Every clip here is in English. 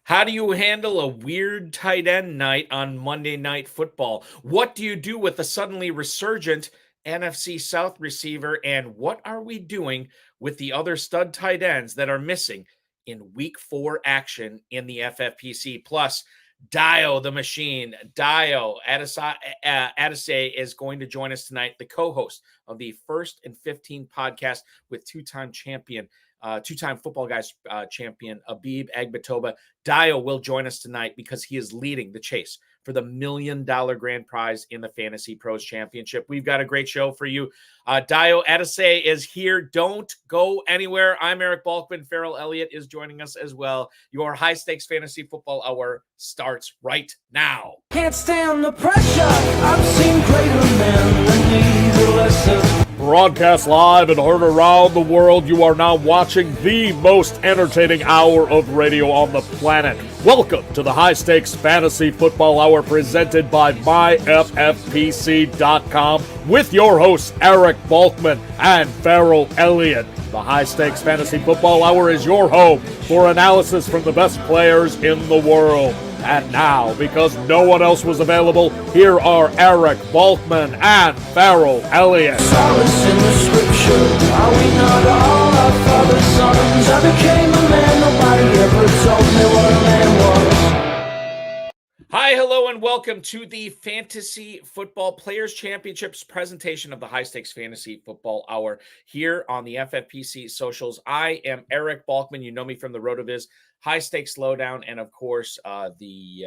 How do you handle a weird tight end night on Monday Night Football? What do you do with a suddenly resurgent NFC South receiver? And what are we doing with the other stud tight ends that are missing in week 4 action in the FFPC? Plus, Dayo the Machine, Dayo Adeseye is going to join us tonight, the co-host of the First and 15 podcast with two-time Football Guys champion Abib Agbatoba. Dayo will join us tonight because he is leading the chase for the $1 million grand prize in the Fantasy Pros Championship. We've got a great show for you. Dayo Adeseye is here. Don't go anywhere. I'm Eric Balkman. Ferrell Elliott is joining us as well. Your high-stakes fantasy football hour starts right now. Can't stand the pressure. I've seen greater men than these or lesser. Broadcast live and heard around the world, you are now watching the most entertaining hour of radio on the planet. Welcome to the High Stakes Fantasy Football Hour presented by myffpc.com with your hosts Eric Balkman and Ferrell Elliott. The High Stakes Fantasy Football Hour is your home for analysis from the best players in the world. And now, because no one else was available, here are Eric Balkman and Ferrell Elliott. Solace in the scripture. Are we not all our father's sons? I became a man. Nobody ever told me what a man was. Hi, hello, and welcome to the Fantasy Football Players Championships presentation of the High Stakes Fantasy Football Hour here on the FFPC socials. I am Eric Balkman. You know me from the RotoViz High Stakes Lowdown, and of course, the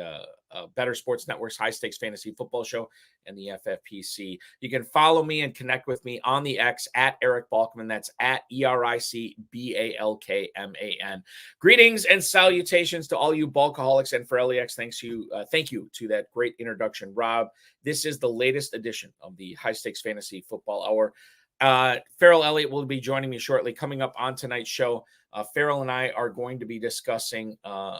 Better Sports Network's High Stakes Fantasy Football Show and the FFPC. You can follow me and connect with me on the X at Eric Balkman. That's at EricBalkman. Greetings and salutations to all you Bulkaholics and for LEX. Thank you to that great introduction, Rob. This is the latest edition of the High Stakes Fantasy Football Hour. Ferrell Elliott will be joining me shortly. Coming up on tonight's show, Ferrell and I are going to be discussing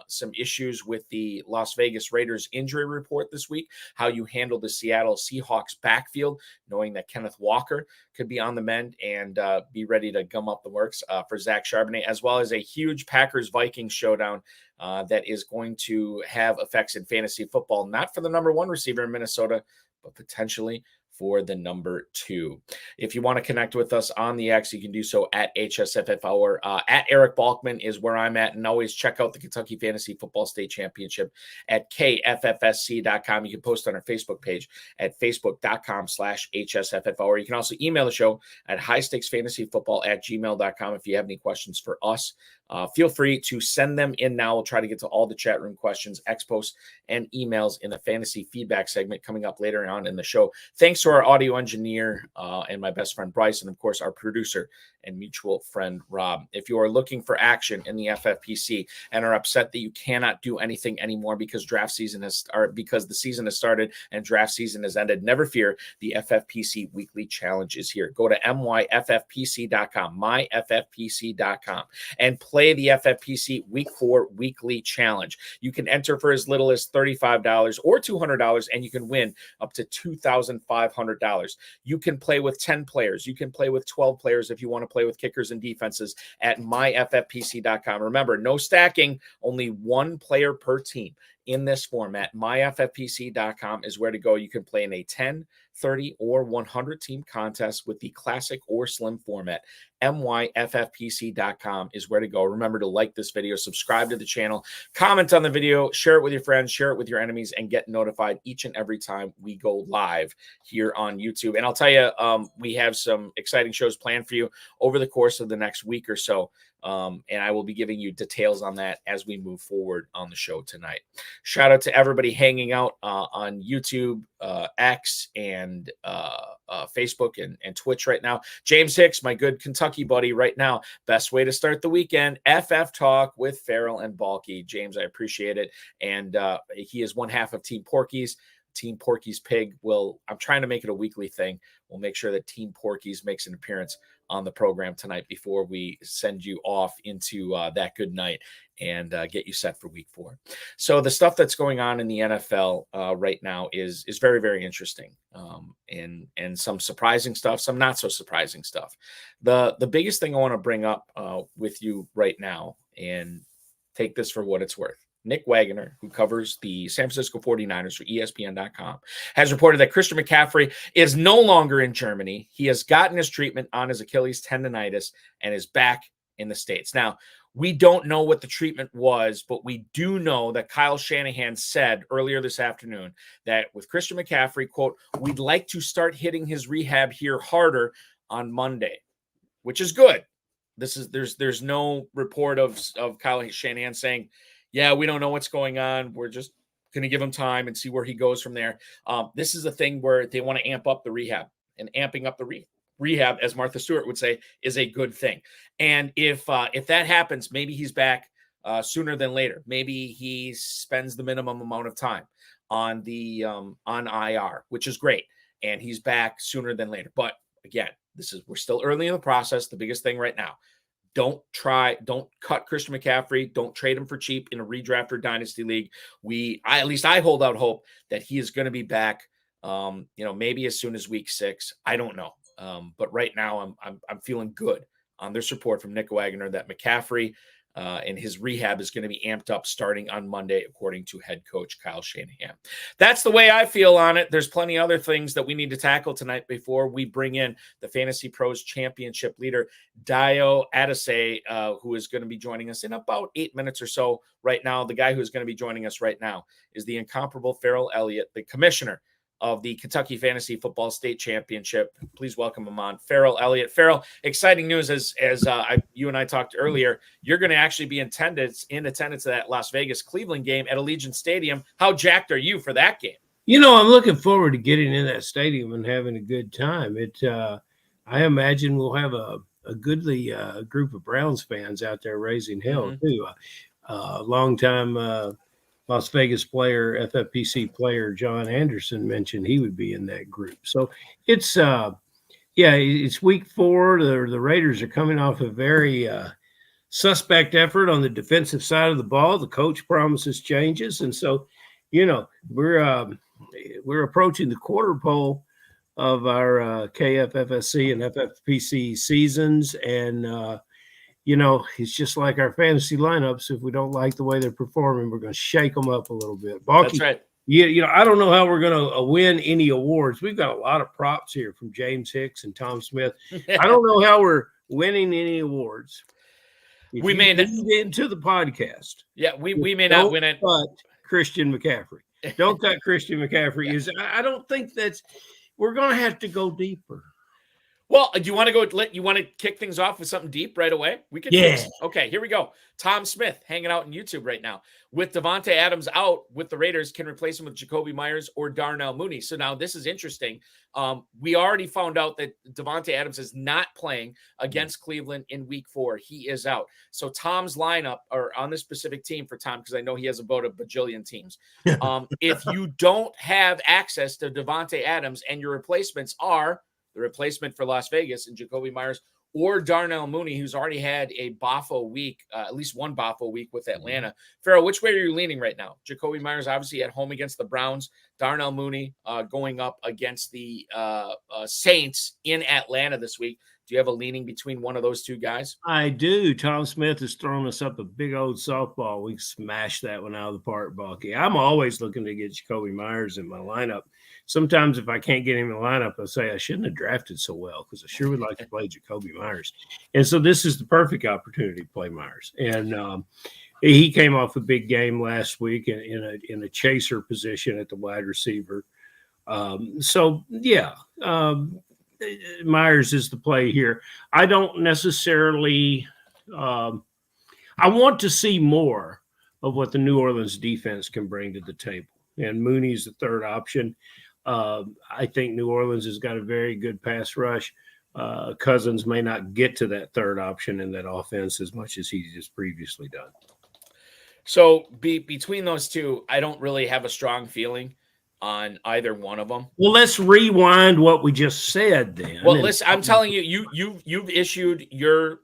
some issues with the Las Vegas Raiders injury report this week, how you handle the Seattle Seahawks backfield, knowing that Kenneth Walker could be on the mend and be ready to gum up the works for Zach Charbonnet, as well as a huge Packers-Vikings showdown that is going to have effects in fantasy football, not for the number 1 receiver in Minnesota, but potentially for the number 2. If you want to connect with us on the X, you can do so at HSFF at Eric Balkman is where I'm at. And always check out the Kentucky Fantasy Football State Championship at KFFSC.com. You can post on our Facebook page at facebook.com/HSFF. You can also email the show at highstakesfantasyfootball@gmail.com if you have any questions for us. Feel free to send them in now. We'll try to get to all the chat room questions, X posts, and emails in the fantasy feedback segment coming up later on in the show. Thanks to our audio engineer and my best friend Bryce, and of course our producer and mutual friend Rob. If you are looking for action in the FFPC and are upset that you cannot do anything anymore because the season has started and draft season has ended, never fear. The FFPC Weekly Challenge is here. Go to myffpc.com, myffpc.com, and play the FFPC Week 4 Weekly Challenge. You can enter for as little as $35 or $200, and you can win up to $2,500. You can play with 10 players. You can play with 12 players if you want to play with kickers and defenses at myffpc.com. Remember, no stacking, only one player per team. In this format, myffpc.com is where to go. You can play in a 10, 30, or 100 team contest with the classic or slim format. myffpc.com is where to go. Remember to like this video, subscribe to the channel, comment on the video, share it with your friends, share it with your enemies, and get notified each and every time we go live here on YouTube. And I'll tell you, we have some exciting shows planned for you over the course of the next week or so. And I will be giving you details on that as we move forward on the show tonight. Shout out to everybody hanging out on YouTube, X, and Facebook and Twitch right now. James Hicks, my good Kentucky buddy right now. Best way to start the weekend, FF Talk with Ferrell and Balky. James, I appreciate it. And he is one half of Team Porky's. Team Porky's Pig I'm trying to make it a weekly thing. We'll make sure that Team Porky's makes an appearance on the program tonight before we send you off into that good night and get you set for week 4. So the stuff that's going on in the NFL right now is very, very interesting. And some surprising stuff, some not so surprising stuff. The biggest thing I want to bring up with you right now, and take this for what it's worth. Nick Wagner, who covers the San Francisco 49ers for ESPN.com, has reported that Christian McCaffrey is no longer in Germany. He has gotten his treatment on his Achilles tendonitis and is back in the States. Now, we don't know what the treatment was, but we do know that Kyle Shanahan said earlier this afternoon that with Christian McCaffrey, quote, we'd like to start hitting his rehab here harder on Monday, which is good. There's no report of Kyle Shanahan saying, yeah, we don't know what's going on. We're just going to give him time and see where he goes from there. This is a thing where they want to amp up the rehab, and amping up the rehab, as Martha Stewart would say, is a good thing. And if that happens, maybe he's back sooner than later. Maybe he spends the minimum amount of time on the on IR, which is great, and he's back sooner than later. But again, we're still early in the process. The biggest thing right now, don't cut Christian McCaffrey. Don't trade him for cheap in a redraft or dynasty league. At least I hold out hope that he is going to be back. Maybe as soon as week 6. I don't know. But right now I'm feeling good on their support from Nick Wagner that McCaffrey and his rehab is going to be amped up starting on Monday, according to head coach Kyle Shanahan. That's the way I feel on it. There's plenty of other things that we need to tackle tonight before we bring in the Fantasy Pros Championship leader, Dayo Adeseye, who is going to be joining us in about 8 minutes or so right now. The guy who's going to be joining us right now is the incomparable Ferrell Elliott, the commissioner of the Kentucky Fantasy Football State Championship. Please welcome him on, Ferrell Elliott. Ferrell, exciting news as you and I talked earlier. You're going to actually be in attendance at that Las Vegas Cleveland game at Allegiant Stadium. How jacked are you for that game? I'm looking forward to getting in that stadium and having a good time. I imagine we'll have a goodly group of Browns fans out there raising hell too. Long-time Las Vegas player, FFPC player John Anderson mentioned he would be in that group. So it's week 4. The Raiders are coming off a very suspect effort on the defensive side of the ball. The coach promises changes, and so we're approaching the quarter pole of our KFFSC and FFPC seasons, and it's just like our fantasy lineups. If we don't like the way they're performing, we're going to shake them up a little bit. Balky, that's right. I don't know how we're going to win any awards. We've got a lot of props here from James Hicks and Tom Smith. I don't know how we're winning any awards. We may not into the podcast. Yeah, we may not win it. But Christian McCaffrey. Don't cut Christian McCaffrey. I don't think we're going to have to go deeper. Well, do you want to kick things off with something deep right away? We can. Yeah. Okay, here we go. Tom Smith hanging out on YouTube right now. With Davante Adams out with the Raiders, can replace him with Jacoby Myers or Darnell Mooney. So now this is interesting. We already found out that Davante Adams is not playing against Cleveland in week 4. He is out. So Tom's lineup, or on this specific team for Tom, because I know he has about a bajillion teams. If you don't have access to Davante Adams and your replacements are the replacement for Las Vegas and Jacoby Myers or Darnell Mooney, who's already had a Boffo week, at least one Boffo week with Atlanta. Ferrell, which way are you leaning right now? Jacoby Myers obviously at home against the Browns. Darnell Mooney going up against the Saints in Atlanta this week. Do you have a leaning between one of those two guys? I do. Tom Smith has thrown us up a big old softball. We smashed that one out of the park, Balky. I'm always looking to get Jacoby Myers in my lineup. Sometimes if I can't get him in the lineup, I'll say I shouldn't have drafted so well because I sure would like to play Jacoby Myers. And so this is the perfect opportunity to play Myers. And he came off a big game last week in a chaser position at the wide receiver. Myers is the play here. I don't necessarily I want to see more of what the New Orleans defense can bring to the table. And Mooney's the third option. I think New Orleans has got a very good pass rush. Cousins may not get to that third option in that offense as much as he's just previously done. So between those two, I don't really have a strong feeling on either one of them. Well, let's rewind what we just said then. Well, listen, I'm telling you, you've issued your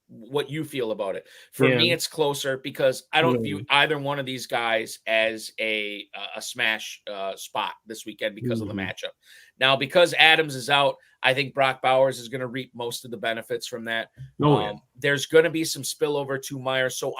what you feel about it. For me, it's closer because I don't view either one of these guys as a smash spot this weekend because of the matchup. Now, because Adams is out, I think Brock Bowers is going to reap most of the benefits from that. Yeah. There's going to be some spillover to Myers. So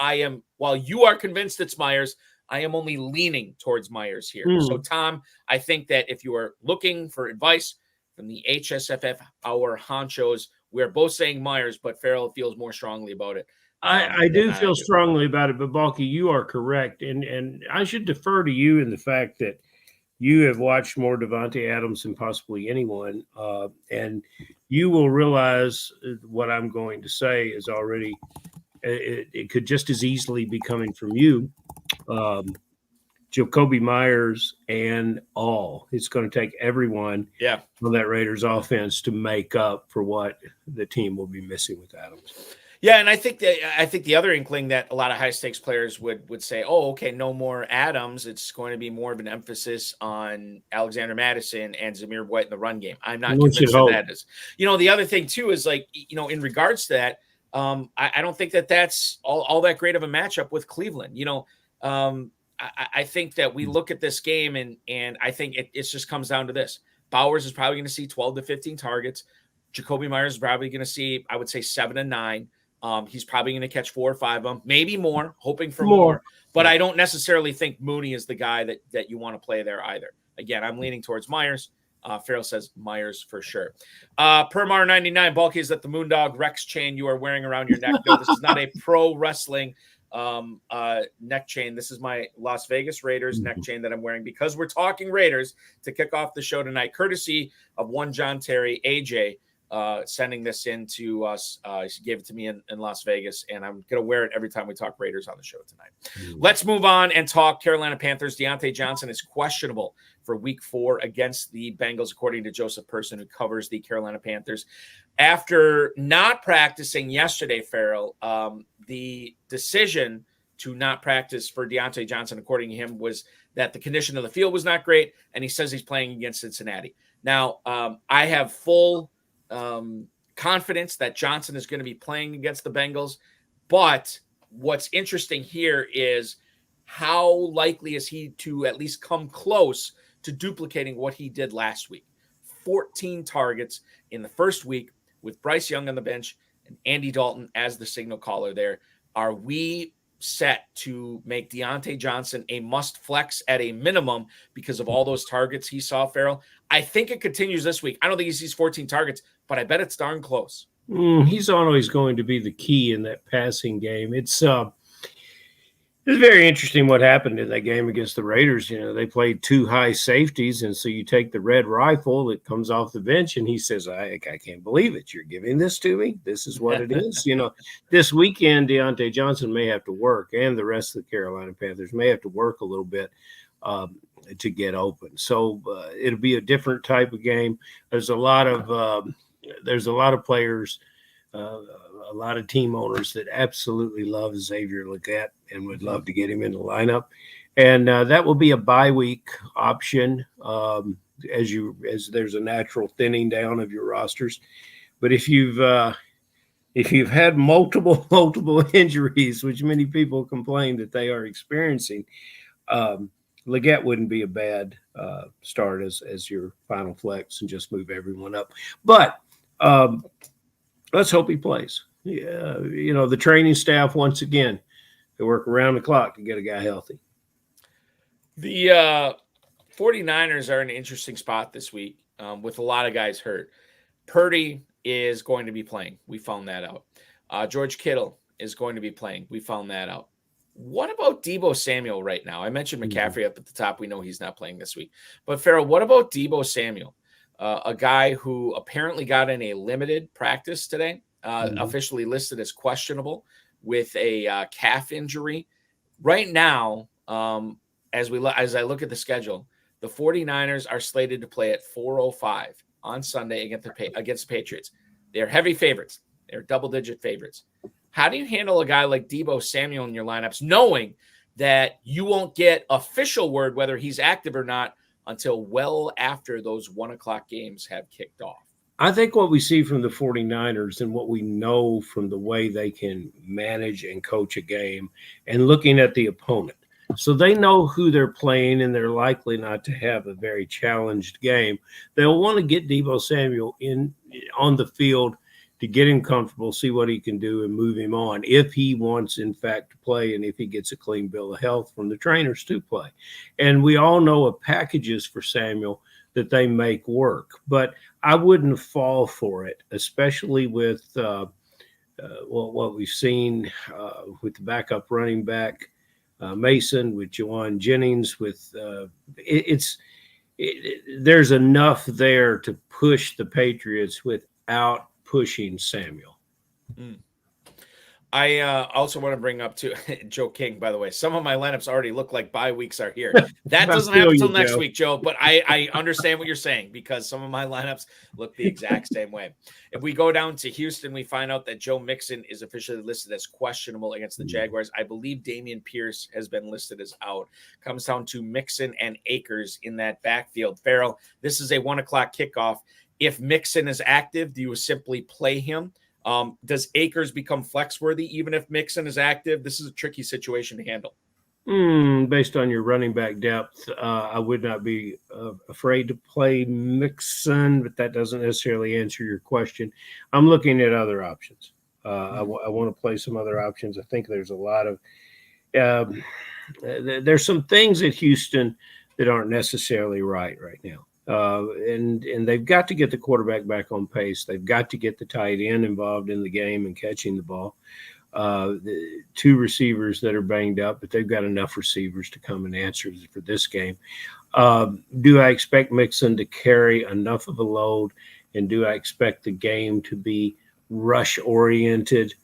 while you are convinced it's Myers, I am only leaning towards Myers here. So, Tom, I think that if you are looking for advice from the HSFF Hour honchos, we're both saying Myers, but Ferrell feels more strongly about it. I do feel strongly about it, but Balky, you are correct. And I should defer to you in the fact that you have watched more Davante Adams than possibly anyone. And you will realize what I'm going to say is already, it could just as easily be coming from you. Jacoby Myers and all. It's going to take everyone on that Raiders offense to make up for what the team will be missing with Adams. Yeah, and I think the other inkling that a lot of high stakes players would say, oh, okay, no more Adams. It's going to be more of an emphasis on Alexander Mattison and Zamir White in the run game. I'm not convinced that is. The other thing too is in regards to that, I don't think that that's all that great of a matchup with Cleveland. I think that we look at this game and I think it just comes down to this. Bowers is probably going to see 12 to 15 targets. Jacoby Myers is probably going to see, I would say, 7 to 9. He's probably going to catch 4 or 5 of them, maybe more, hoping for more. But I don't necessarily think Mooney is the guy that you want to play there either. Again, I'm leaning towards Myers. Ferrell says Myers for sure. Permar99, Balky, is that the Moondog Rex chain you are wearing around your neck? No, this is not a pro wrestling neck chain. This is my Las Vegas Raiders neck chain that I'm wearing because we're talking Raiders to kick off the show tonight, courtesy of one John Terry, AJ. Sending this in to us. She gave it to me in Las Vegas, and I'm going to wear it every time we talk Raiders on the show tonight. Let's move on and talk Carolina Panthers. Deontay Johnson is questionable for week 4 against the Bengals, according to Joseph Person, who covers the Carolina Panthers. After not practicing yesterday, Ferrell, the decision to not practice for Deontay Johnson, according to him, was that the condition of the field was not great, and he says he's playing against Cincinnati. Now, I have full confidence that Johnson is going to be playing against the Bengals. But what's interesting here is how likely is he to at least come close to duplicating what he did last week? 14 targets in the first week with Bryce Young on the bench and Andy Dalton as the signal caller there. Are we set to make Deontay Johnson a must flex at a minimum because of all those targets he saw, Ferrell? I think it continues this week. I don't think he sees 14 targets, but I bet it's darn close. He's always going to be the key in that passing game. It's very interesting what happened in that game against the Raiders. They played 2 high safeties, and so you take the red rifle that comes off the bench, and he says, I can't believe it. You're giving this to me? This is what it is? This weekend, Deontay Johnson may have to work, and the rest of the Carolina Panthers may have to work a little bit to get open. So it'll be a different type of game. There's a lot of players, a lot of team owners that absolutely love Xavier Legette and would love to get him in the lineup. And that will be a bye week option as there's a natural thinning down of your rosters. But if you've had multiple injuries, which many people complain that they are experiencing, Legette wouldn't be a bad start as your final flex and just move everyone up. But let's hope he plays. Yeah, the training staff, once again, they work around the clock to get a guy healthy. The 49ers are in an interesting spot this week with a lot of guys hurt. Purdy is going to be playing. We found that out. George Kittle is going to be playing. We found that out. What about Deebo Samuel right now? I mentioned McCaffrey up at the top. We know he's not playing this week. But, Ferrell, what about Deebo Samuel? A guy who apparently got in a limited practice today, officially listed as questionable with a calf injury. Right now, as I look at the schedule, the 49ers are slated to play at 4:05 on Sunday against the Patriots. They're heavy favorites. They're double-digit favorites. How do you handle a guy like Deebo Samuel in your lineups, knowing that you won't get official word whether he's active or not until well after those 1 o'clock games have kicked off? I think what we see from the 49ers and what we know from the way they can manage and coach a game and looking at the opponent, So they know who they're playing, and they're likely not to have a very challenged game. They'll want to get Deebo Samuel on the field to get him comfortable, see what he can do, and move him on if he wants, in fact, to play and if he gets a clean bill of health from the trainers to play. And we all know of packages for Samuel that they make work. But I wouldn't fall for it, especially with what we've seen with the backup running back, Mason, with Juwan Jennings. There's enough there to push the Patriots without pushing Samuel. I also want to bring up too, Joe King, by the way, some of my lineups already look like bye weeks are here. That doesn't happen until next week, Joe, but I understand what you're saying because some of my lineups look the exact same way. If we go down to Houston, we find out that Joe Mixon is officially listed as questionable against the Jaguars. I believe Dameon Pierce has been listed as out. Comes down to Mixon and Akers in that backfield. Ferrell, this is a 1:00 kickoff. If Mixon is active, do you simply play him? Does Akers become flex worthy even if Mixon is active? This is a tricky situation to handle. Based on your running back depth, I would not be afraid to play Mixon, but that doesn't necessarily answer your question. I'm looking at other options. I want to play some other options. I think there's a lot of there's some things at Houston that aren't necessarily right now. And they've got to get the quarterback back on pace. They've got to get the tight end involved in the game and catching the ball. The two receivers that are banged up, but they've got enough receivers to come and answer for this game. Do I expect Mixon to carry enough of a load? And do I expect the game to be rush-oriented?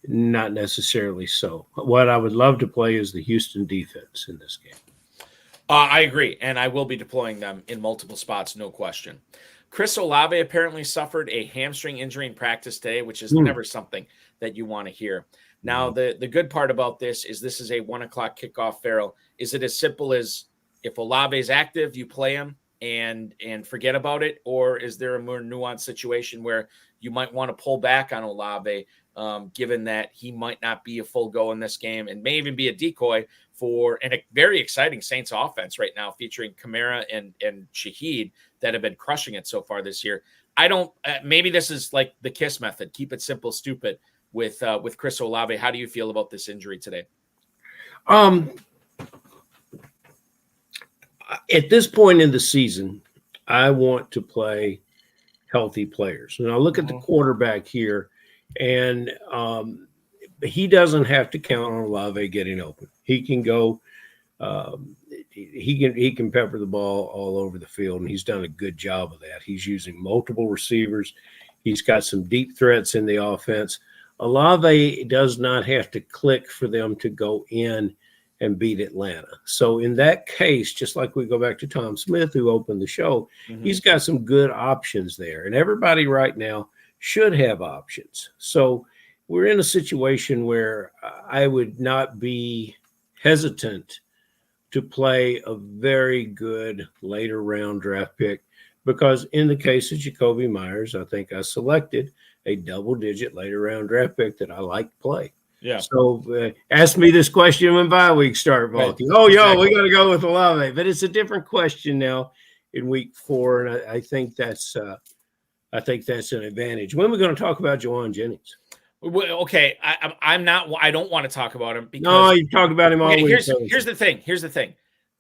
Not necessarily so. What I would love to play is the Houston defense in this game. I agree, and I will be deploying them in multiple spots, no question. Chris Olave apparently suffered a hamstring injury in practice today, which is never something that you want to hear. Now, the good part about this is a 1:00 kickoff, Ferrell. Is it as simple as if Olave is active, you play him and forget about it, or is there a more nuanced situation where you might want to pull back on Olave, given that he might not be a full go in this game and may even be a decoy for a very exciting Saints offense right now, featuring Kamara and Shaheed that have been crushing it so far this year. I don't. Maybe this is like the KISS method. Keep it simple, stupid. With Chris Olave, how do you feel about this injury today? At this point in the season, I want to play healthy players. And I look at the quarterback here, and he doesn't have to count on Olave getting open. He can go. He can pepper the ball all over the field, and he's done a good job of that. He's using multiple receivers. He's got some deep threats in the offense. Olave does not have to click for them to go in and beat Atlanta. So in that case, just like we go back to Tom Smith, who opened the show, he's got some good options there. And everybody right now should have options. So we're in a situation where I would not be hesitant to play a very good later round draft pick, because in the case of Jacoby Myers, I think I selected a double-digit later round draft pick that I like to play. Yeah. So ask me this question when bye week start, Balky. Right. We got to go with Olave. But it's a different question now in week 4, and I think that's an advantage. When are we going to talk about Juwan Jennings? Well, okay, I'm not. I don't want to talk about him because you talk about him all week. Here's the thing.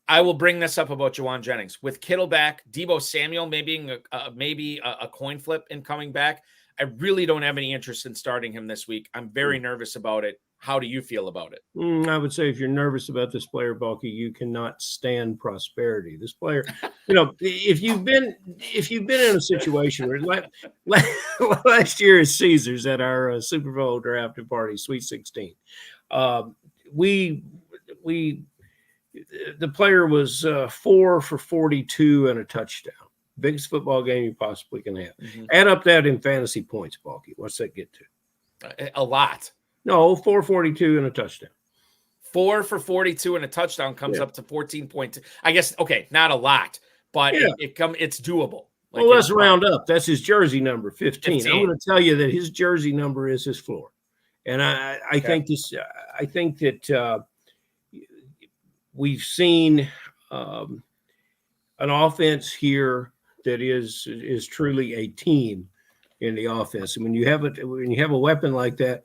I will bring this up about Juwan Jennings with Kittle back, Deebo Samuel maybe a coin flip in coming back. I really don't have any interest in starting him this week. I'm very nervous about it. How do you feel about it? I would say if you're nervous about this player, Balky, you cannot stand prosperity. This player, if you've been in a situation where last year at Caesars at our Super Bowl draft party, Sweet 16, the player was 4 for 42 and a touchdown. Biggest football game you possibly can have. Add up that in fantasy points, Balky. What's that get to? A lot. No, 442 and a touchdown. 4 for 42 and a touchdown comes up to 14.2. I guess, okay, not a lot, but it's doable. Well, let's round up. That's his jersey number, 15. I'm going to tell you that his jersey number is his floor. And I think that we've seen an offense here that is truly a team in the offense. And when you have a weapon like that,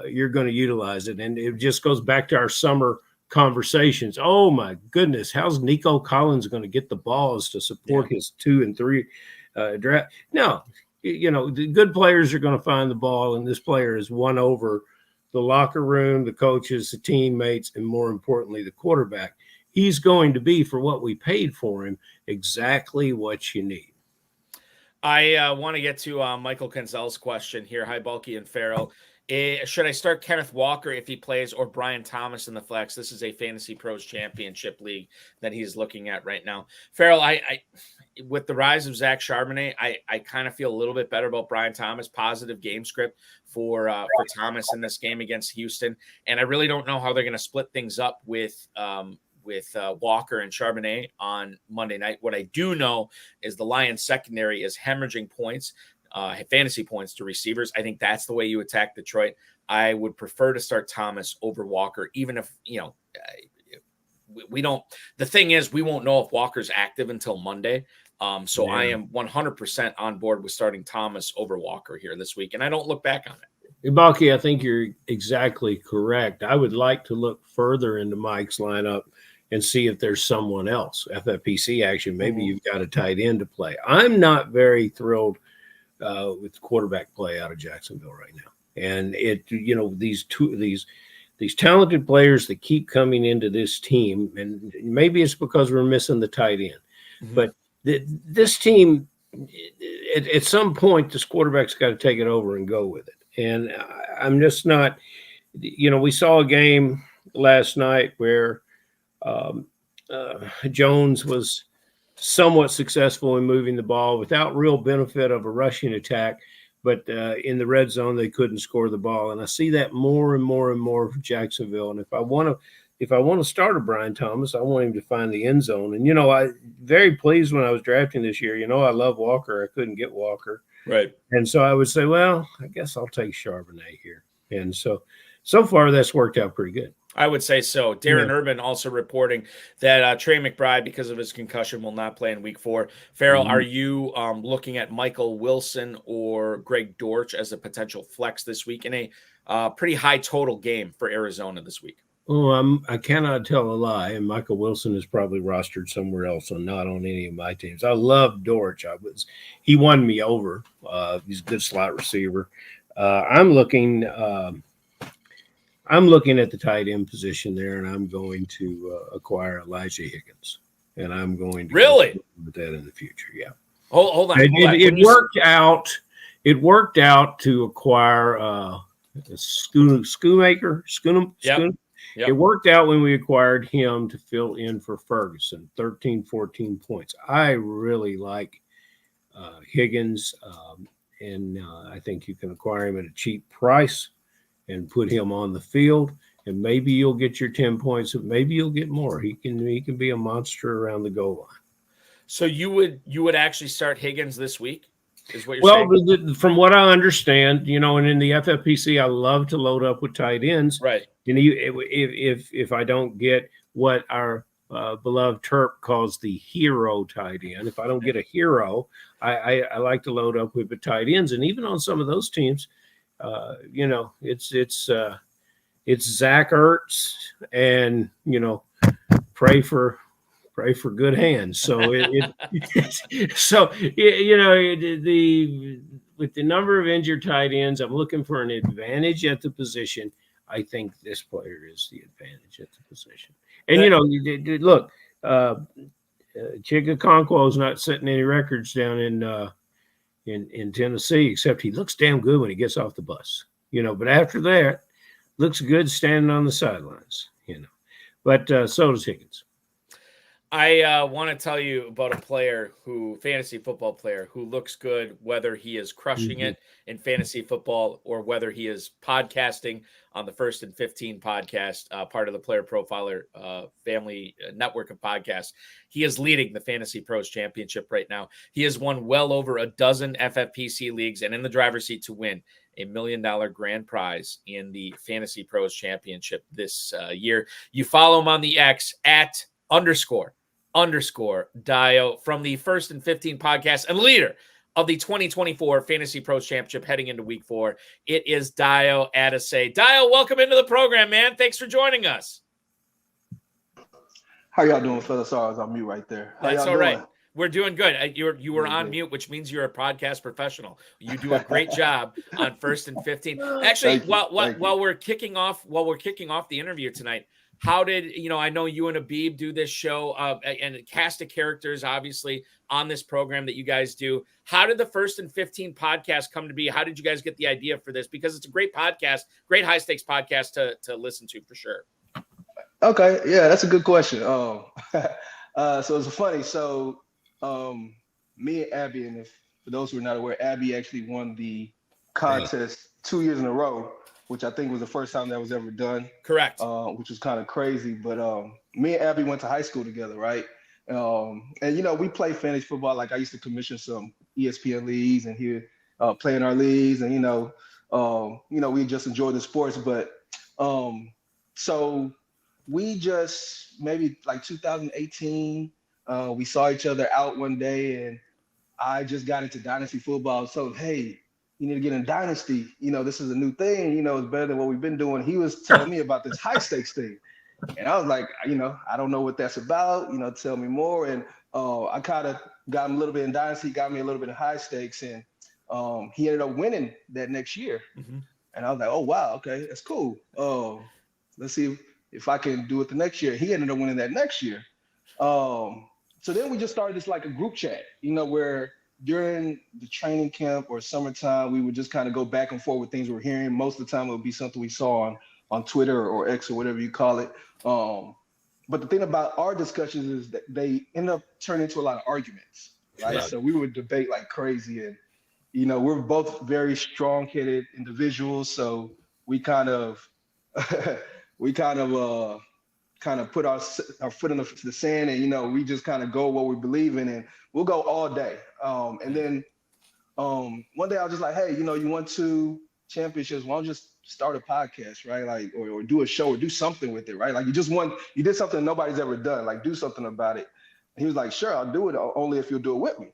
you're going to utilize it. And it just goes back to our summer conversations. Oh my goodness, how's Nico Collins going to get the balls to support his 2 and 3 draft? No, the good players are going to find the ball, and this player has won over the locker room, the coaches, the teammates, and more importantly, the quarterback. He's going to be, for what we paid for him, exactly what you need. I want to get to Michael Kinzel's question here. Hi, Bulky and Ferrell. Should I start Kenneth Walker if he plays, or Brian Thomas in the flex? This is a Fantasy Pros Championship league that he's looking at right now. Ferrell, I with the rise of Zach Charbonnet, I kind of feel a little bit better about Brian Thomas. Positive game script for Thomas in this game against Houston, and I really don't know how they're going to split things up with Walker and Charbonnet on Monday night. What I do know is the Lions secondary is hemorrhaging points, fantasy points to receivers. I think that's the way you attack Detroit. I would prefer to start Thomas over Walker, even if, we don't. The thing is, we won't know if Walker's active until Monday. So I am 100% on board with starting Thomas over Walker here this week, and I don't look back on it. Balky, I think you're exactly correct. I would like to look further into Mike's lineup and see if there's someone else. FFPC action, maybe you've got a tight end to play. I'm not very thrilled with quarterback play out of Jacksonville right now. And these talented players that keep coming into this team, and maybe it's because we're missing the tight end, but this team, at some point, this quarterback's got to take it over and go with it. And I'm just not, we saw a game last night where Jones was somewhat successful in moving the ball without real benefit of a rushing attack. But in the red zone, they couldn't score the ball. And I see that more and more and more for Jacksonville. And if I want to start a Brian Thomas, I want him to find the end zone. And, I very pleased when I was drafting this year. I love Walker. I couldn't get Walker. Right. And so I would say, well, I guess I'll take Charbonnet here. And so far that's worked out pretty good. I would say so. Darren Urban also reporting that Trey McBride, because of his concussion, will not play in week 4. Ferrell, are you looking at Michael Wilson or Greg Dortch as a potential flex this week in a pretty high total game for Arizona this week? Oh, I cannot tell a lie. And Michael Wilson is probably rostered somewhere else and not on any of my teams. I love Dortch. He won me over. He's a good slot receiver. I'm looking at the tight end position there, and I'm going to acquire Elijah Higgins. And I'm going to really with that in the future. Yeah. Hold on. It worked out. It worked out to acquire Schoonmaker. Yep. It worked out when we acquired him to fill in for Ferguson, 13, 14 points. I really like Higgins, and I think you can acquire him at a cheap price and put him on the field, and maybe you'll get your 10 points, and maybe you'll get more. He can be a monster around the goal line. So you would actually start Higgins this week? Is what you're saying? From what I understand, and in the FFPC, I love to load up with tight ends. Right. And if I don't get what our beloved Terp calls the hero tight end, if I don't get a hero, I like to load up with the tight ends. And even on some of those teams, it's Zach Ertz and pray for good hands. So with the number of injured tight ends, I'm looking for an advantage at the position. I think this player is the advantage at the position. And look, Chig Okonkwo is not setting any records down in Tennessee, except he looks damn good when he gets off the bus. But after that, looks good standing on the sidelines. But so does Higgins. I want to tell you about a fantasy football player who looks good, whether he is crushing it in fantasy football or whether he is podcasting on the First and 15 podcast, part of the Player Profiler family network of podcasts. He is leading the Fantasy Pros Championship right now. He has won well over a dozen FFPC leagues and in the driver's seat to win a $1 million grand prize in the Fantasy Pros Championship this year. You follow him on the X at __ Dayo from the First and 15 podcast and leader of the 2024 Fantasy Pros Championship heading into week 4. It is Dayo Adeseye. Dayo, welcome into the program, man. Thanks for joining us. How y'all doing, fellas? Sorry, I was on mute right there. That's all right. We're doing good. You were on mute, which means you're a podcast professional. You do a great job on First and 15. Actually, while we're kicking off the interview tonight, how did, I know you and Abib do this show and a cast of characters, obviously, on this program that you guys do. How did the First and 15 podcast come to be? How did you guys get the idea for this? Because it's a great podcast, great high stakes podcast to listen to for sure. Okay. Yeah, that's a good question. So it's funny. So me and Abby, and for those who are not aware, Abby actually won the contest 2 years in a row, which I think was the first time that was ever done. Correct. Which was kind of crazy. But me and Abby went to high school together, right? And we play fantasy football. Like I used to commission some ESPN leagues and here play in our leagues, and we just enjoy the sports. But so we just maybe like 2018, we saw each other out one day, and I just got into dynasty football. So hey, you need to get in dynasty. This is a new thing. It's better than what we've been doing. He was telling me about this high stakes thing. And I was like, I don't know what that's about. Tell me more. And I kind of got him a little bit in dynasty, got me a little bit in high stakes. And he ended up winning that next year. Mm-hmm. And I was like, oh, wow. Okay, that's cool. Let's see if I can do it the next year. He ended up winning that next year. So then we just started this like a group chat, where during the training camp or summertime, we would just kind of go back and forth with things we were hearing. Most of the time it would be something we saw on Twitter or X or whatever you call it. But the thing about our discussions is that they end up turning into a lot of arguments, right? Yeah. So we would debate like crazy, and we're both very strong-headed individuals. So we kind of put our foot in the sand, and we just kind of go what we believe in, and we'll go all day. And then one day I was just like, hey, you won 2 championships. Why don't you just start a podcast, right? Like, or do a show or do something with it, right? Like you did something nobody's ever done. Like do something about it. And he was like, sure, I'll do it, only if you'll do it with me.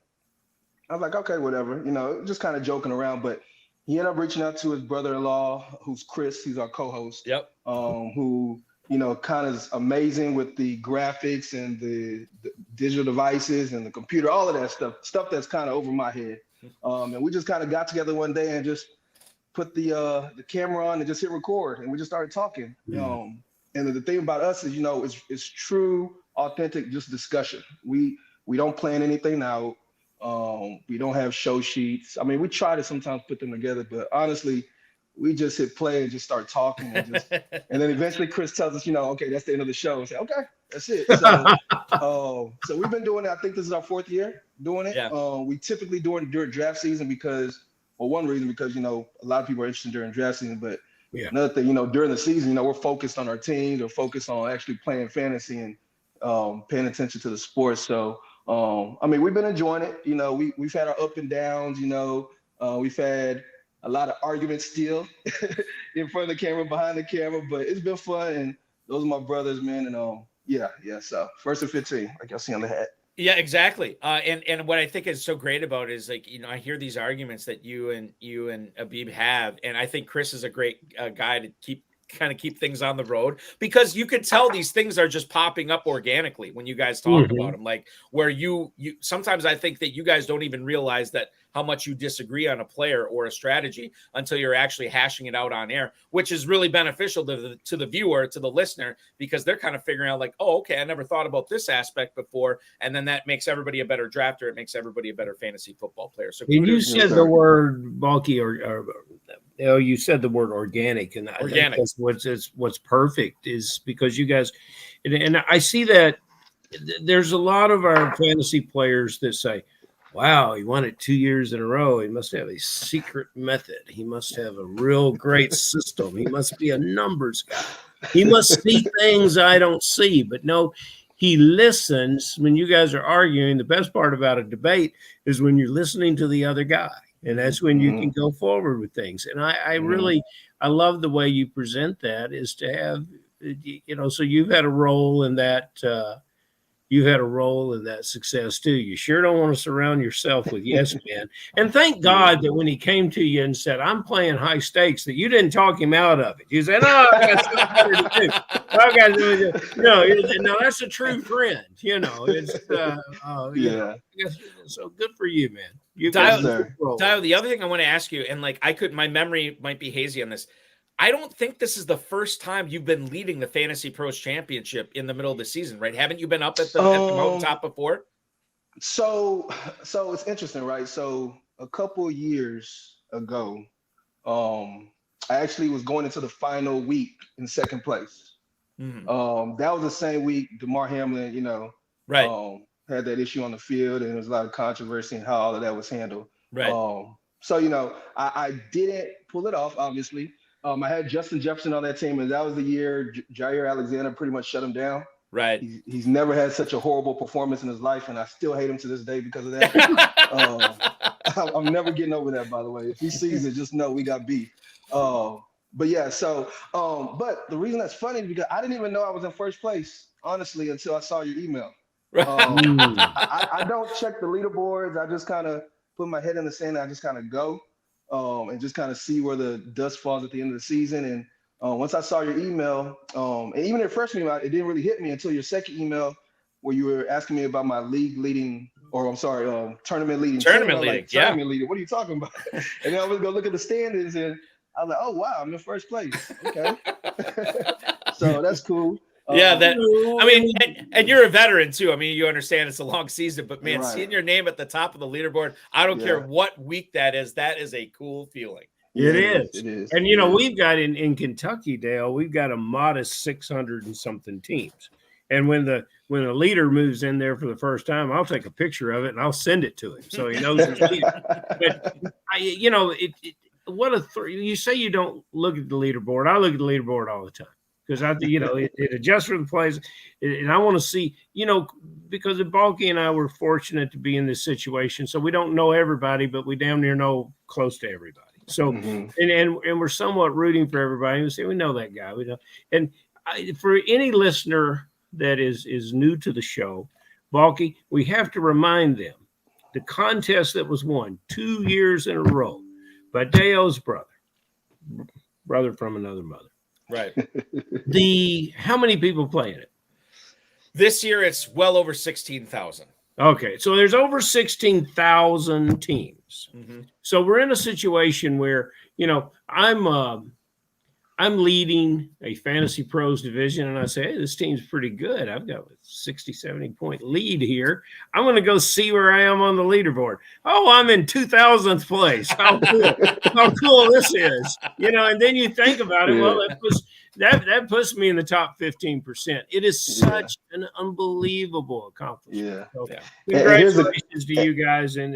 I was like, okay, whatever. Just kind of joking around. But he ended up reaching out to his brother-in-law, who's Chris. He's our co-host. Yep. Who kind of is amazing with the graphics and the digital devices and the computer, all of that stuff that's kind of over my head. And we just kind of got together one day and just put the camera on and just hit record, and we just started talking. And the thing about us is, it's true, authentic, just discussion. We don't plan anything out. We don't have show sheets. I mean, we try to sometimes put them together, but honestly, we just hit play and just start talking, and then eventually Chris tells us, okay, that's the end of the show. And say, okay, that's it. So, so we've been doing it. I think this is our 4th year doing it. Yeah. We typically do it during draft season because a lot of people are interested during draft season. But another thing, during the season, we're focused on our teams, or focused on actually playing fantasy and paying attention to the sports. So, we've been enjoying it. We've had our up and downs. We've had a lot of arguments still in front of the camera, behind the camera, but it's been fun. And those are my brothers, man. And so First and 15, like y'all see on the hat. Yeah, exactly. And what I think is so great about it is, like, I hear these arguments that you and Abib have, and I think Chris is a great guy to keep things on the road, because you could tell these things are just popping up organically when you guys talk about them. Like, where you sometimes I think that you guys don't even realize that how much you disagree on a player or a strategy until you're actually hashing it out on air, which is really beneficial to the viewer, to the listener, because they're kind of figuring out like, oh, okay, I never thought about this aspect before. And then that makes everybody a better drafter. It makes everybody a better fantasy football player. So you said the word bulky, or you said the word organic, and I think that's what's perfect, is because you guys, and I see that there's a lot of our fantasy players that say, wow, he won it 2 years in a row. He must have a secret method. He must have a real great system. He must be a numbers guy. He must see things I don't see. But no, he listens when you guys are arguing. The best part about a debate is when you're listening to the other guy. And that's when you can go forward with things. And I really love the way you present that, is to have, so you've had a role in that. You've had a role in that success too. You sure don't want to surround yourself with yes men. And thank God that when he came to you and said, I'm playing high stakes, that you didn't talk him out of it. You said, no, I got something better to do. I got to do it. No, that's a true friend. It's so good for you, man. Dayo, the other thing I want to ask you, and my memory might be hazy on this. I don't think this is the first time you've been leading the Fantasy Pros Championship in the middle of the season, right? Haven't you been up at the mountaintop before? So it's interesting, right? So a couple years ago, I actually was going into the final week in second place. Mm-hmm. That was the same week DeMar Hamlin, right, had that issue on the field, and there was a lot of controversy in how all of that was handled. Right. I didn't pull it off, obviously. I had Justin Jefferson on that team, and that was the year Jair Alexander pretty much shut him down. Right. He's never had such a horrible performance in his life, and I still hate him to this day because of that. I'm never getting over that, by the way. If he sees it, just know we got beef. But the reason that's funny is because I didn't even know I was in first place, honestly, until I saw your email. I don't check the leaderboards. I just kind of put my head in the sand and I just kind of go. And just kind of see where the dust falls at the end of the season. And once I saw your email, and even your first email, it didn't really hit me until your second email, where you were asking me about my tournament leading. Tournament leading. Tournament leading. What are you talking about? And then I was go look at the standings, and I was like, oh wow, I'm in first place. Okay, so that's cool. And you're a veteran too. I mean, you understand it's a long season, but man, seeing your name at the top of the leaderboard, I don't care what week that is a cool feeling. It is. And we've got in Kentucky, Dale, we've got a modest 600 and something teams. And when the leader moves in there for the first time, I'll take a picture of it and I'll send it to him so he knows he's leader. But you say you don't look at the leaderboard. I look at the leaderboard all the time. Because it adjusts for the plays, and I want to see, because Balky and I were fortunate to be in this situation, so we don't know everybody, but we damn near know close to everybody. So, and we're somewhat rooting for everybody. We say we know that guy, we know. And for any listener that is new to the show, Balky, we have to remind them the contest that was won 2 years in a row by Dayo's brother from another mother. Right. How many people play in it? This year, it's well over 16,000. Okay, so there's over 16,000 teams. Mm-hmm. So we're in a situation where, I'm leading a Fantasy Pros division, and I say, hey, this team's pretty good. I've got a 60, 70-point lead here. I'm going to go see where I am on the leaderboard. Oh, I'm in 2,000th place. How cool. How cool this is. And then you think about it, well, that puts me in the top 15%. It is such an unbelievable accomplishment. So congratulations to you guys. And,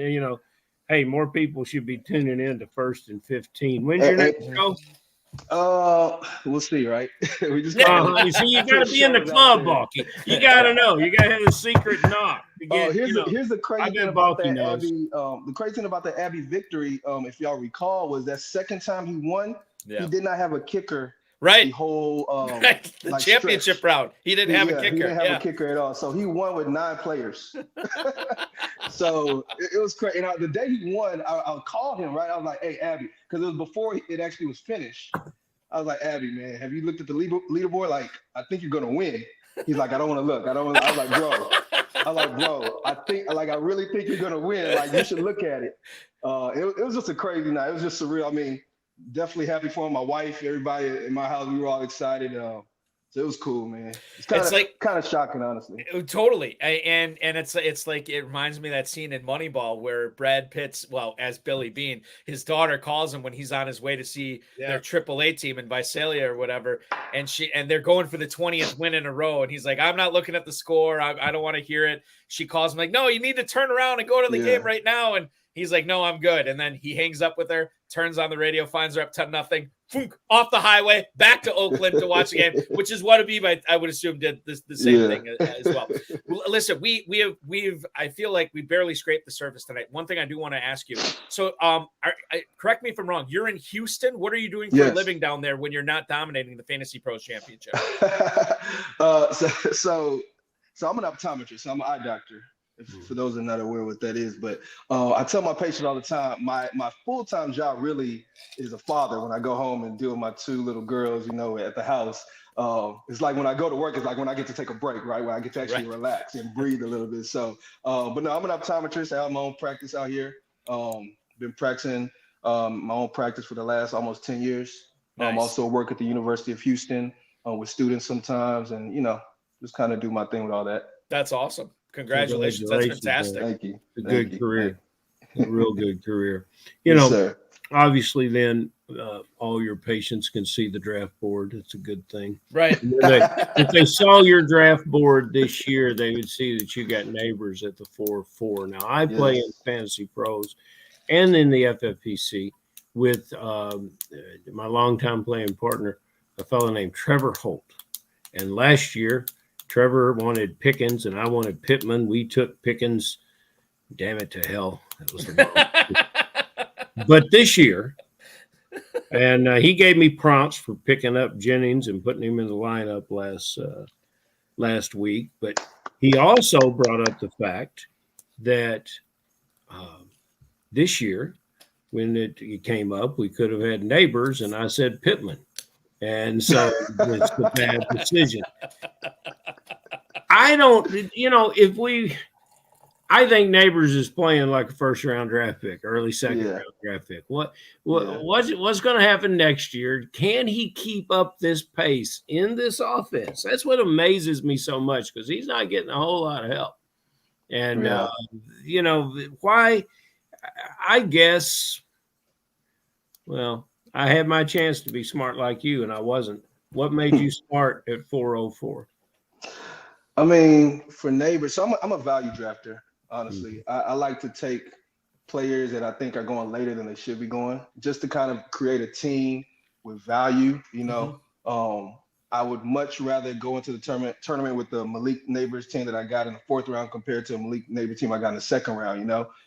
hey, more people should be tuning in to First and 15. When's your next show? We'll see, right? We just you see, you got to be in the club, Balky. You got to know. You got to have a secret knock. Here's the crazy thing about that Abby. The crazy thing about the Abby victory, if y'all recall, was that second time he won, he did not have a kicker. Right. The whole the championship stretch. round. He didn't have a kicker. He didn't have a kicker at all. So he won with 9 players. So it was crazy. And the day he won, I called him, right? I was like, hey, Abby, because it was before it actually was finished. I was like, Abby, man, have you looked at the leaderboard? Like, I think you're going to win. He's like, I don't want to look. I was like, bro, I really think you're going to win. Like, you should look at it. It was just a crazy night. It was just surreal. I mean, definitely happy for him. My wife, everybody in my house, we were all excited. So it was cool, man. It's kind of shocking, honestly. Totally. And it's like, it reminds me of that scene in Moneyball where Brad Pitt's, well, as Billy Bean, his daughter calls him when he's on his way to see their AAA team in Visalia or whatever. And they're going for the 20th win in a row. And he's like, I'm not looking at the score. I don't want to hear it. She calls him like, no, you need to turn around and go to the game right now. And he's like, no, I'm good. And then he hangs up with her, turns on the radio, finds her up 10-0, off the highway, back to Oakland to watch the game, which is what Abib, I would assume, did the same thing as well. Listen, we've I feel like we barely scraped the surface tonight. One thing I do want to ask you. So, correct me if I'm wrong. You're in Houston. What are you doing for a living down there when you're not dominating the Fantasy Pros Championship? So I'm an optometrist. So I'm an eye doctor. For those that are not aware what that is, but I tell my patients all the time, my full-time job really is a father. When I go home and deal with my 2 little girls, at the house, it's like when I go to work, it's like when I get to take a break, right? When I get to actually relax and breathe a little bit. So, but no, I'm an optometrist. I have my own practice out here. Been practicing my own practice for the last almost 10 years. Nice. Also work at the University of Houston with students sometimes, and just kind of do my thing with all that. That's awesome. Congratulations. That's fantastic. Thank you. A good career. A real good career. Sir. Obviously then all your patients can see the draft board. It's a good thing. Right. If they saw your draft board this year, they would see that you got neighbors at the 4-4. Now, I play in Fantasy Pros and in the FFPC with my longtime playing partner, a fellow named Trevor Holt. And last year, Trevor wanted Pickens and I wanted Pittman. We took Pickens. Damn it to hell. That was the wrong. But this year, and he gave me prompts for picking up Jennings and putting him in the lineup last week. But he also brought up the fact that this year, when it came up, we could have had neighbors, and I said Pittman. And so it's a bad decision. I don't, I think Neighbors is playing like a first-round draft pick, early second-round draft pick. What's going to happen next year? Can he keep up this pace in this offense? That's what amazes me so much, because he's not getting a whole lot of help. And, why? I guess, well, I had my chance to be smart like you, and I wasn't. What made you smart at 404? I mean, for Neighbors, so I'm a value drafter, honestly. I like to take players that I think are going later than they should be going, just to kind of create a team with value. I would much rather go into the tournament with the Malik Neighbors team that I got in the 4th round compared to a Malik Neighbors team I got in the 2nd round.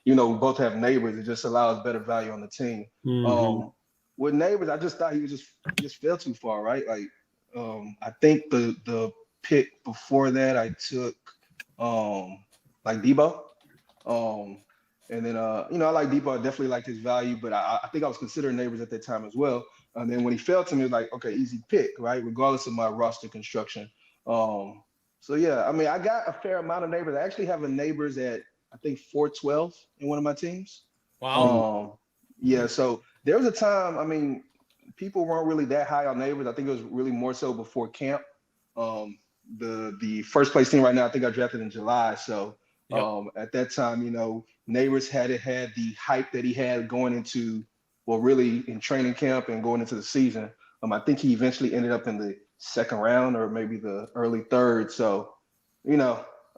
We both have neighbors. It just allows better value on the team. With Neighbors, I just thought he was just fell too far, right? Like, I think the pick before that I took like Debo. And then I like Debo. I definitely liked his value, but I think I was considering Neighbors at that time as well. And then when he fell to me, it was like, okay, easy pick, right? Regardless of my roster construction. So yeah, I mean, I got a fair amount of Neighbors. I actually have a Neighbors at I think 412 in one of my teams. Wow. Yeah, so there was a time, I mean, people weren't really that high on Neighbors. I think it was really more so before camp. The first place team right now, I think I drafted in July. So at that time, Neighbors hadn't had the hype that he had going into, well, really in training camp and going into the season. I think he eventually ended up in the 2nd round or maybe the early 3rd. So,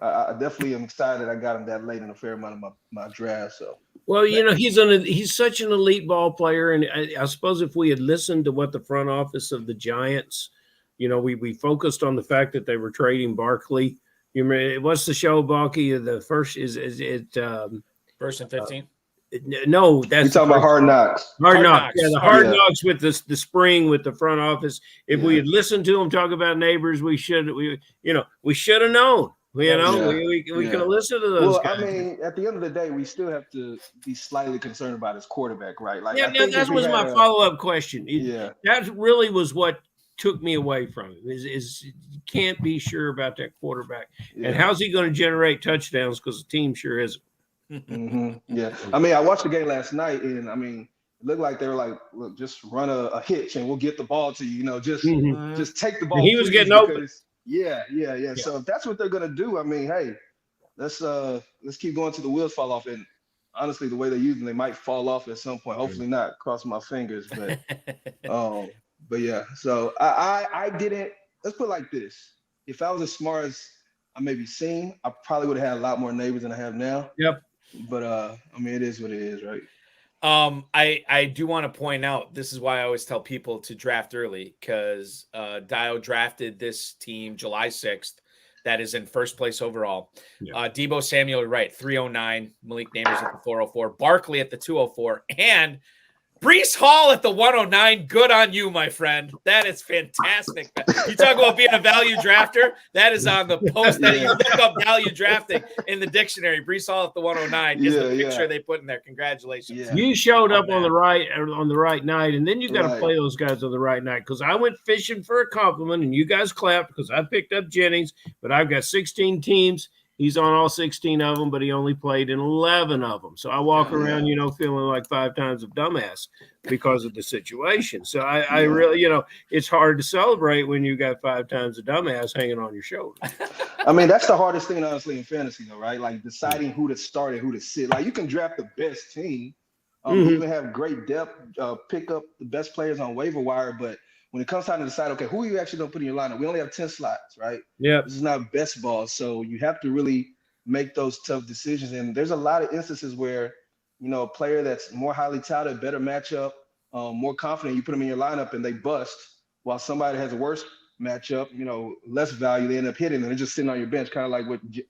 I definitely am excited I got him that late in a fair amount of my draft. So. Well, he's such an elite ball player, and I suppose if we had listened to what the front office of the Giants, we focused on the fact that they were trading Barkley. You remember, what's the show, Balky? The first is it 1st and 15? No, that's you're talking about Hard Knocks. Hard Knocks. Yeah, the Hard Knocks with the spring with the front office. If we had listened to them talk about Neighbors, we should have known. We could have listened to those guys. I mean, at the end of the day, we still have to be slightly concerned about his quarterback, right? Like, that was my follow-up question. That really was what took me away from him. Is you can't be sure about that quarterback, and how's he going to generate touchdowns? Because the team sure isn't. Yeah, I mean, I watched the game last night, and I mean, looked like they were like, look, just run a hitch and we'll get the ball to you. You know, just take the ball. And he was getting because, open. Yeah. So if that's what they're gonna do, I mean, hey, let's keep going till the wheels fall off. And honestly, the way they're using, they might fall off at some point. Hopefully not. Cross my fingers, but yeah. So I didn't. Let's put it like this: if I was as smart as I maybe seem, I probably would have had a lot more neighbors than I have now. Yep. But I mean, it is what it is, right? I do want to point out, this is why I always tell people to draft early, because Dayo drafted this team July 6th. That is in first place overall. Yeah. Deebo Samuel, right, 309. Malik Neighbors at the 404. Barkley at the 204. And Breece Hall at the 109. Good on you, my friend. That is fantastic. You talk about being a value drafter. That is on the post that you look up value drafting in the dictionary. Breece Hall at the 109 is the picture they put in there. Congratulations. Yeah. You showed up on the right night, and then you got to play those guys on the right night, because I went fishing for a compliment, and you guys clapped because I picked up Jennings, but I've got 16 teams. He's on all 16 of them, but he only played in 11 of them. So I walk around, feeling like 5 times a dumbass because of the situation. So I really, it's hard to celebrate when you got 5 times a dumbass hanging on your shoulder. I mean, that's the hardest thing, honestly, in fantasy, though, right? Like deciding who to start and who to sit. Like you can draft the best team, even have great depth, pick up the best players on waiver wire, but when it comes time to decide, okay, who are you actually going to put in your lineup? We only have 10 slots, right? Yeah. This is not best ball. So you have to really make those tough decisions. And there's a lot of instances where, a player that's more highly touted, better matchup, more confident, you put them in your lineup and they bust, while somebody has a worse matchup, less value, they end up hitting and they're just sitting on your bench, kind of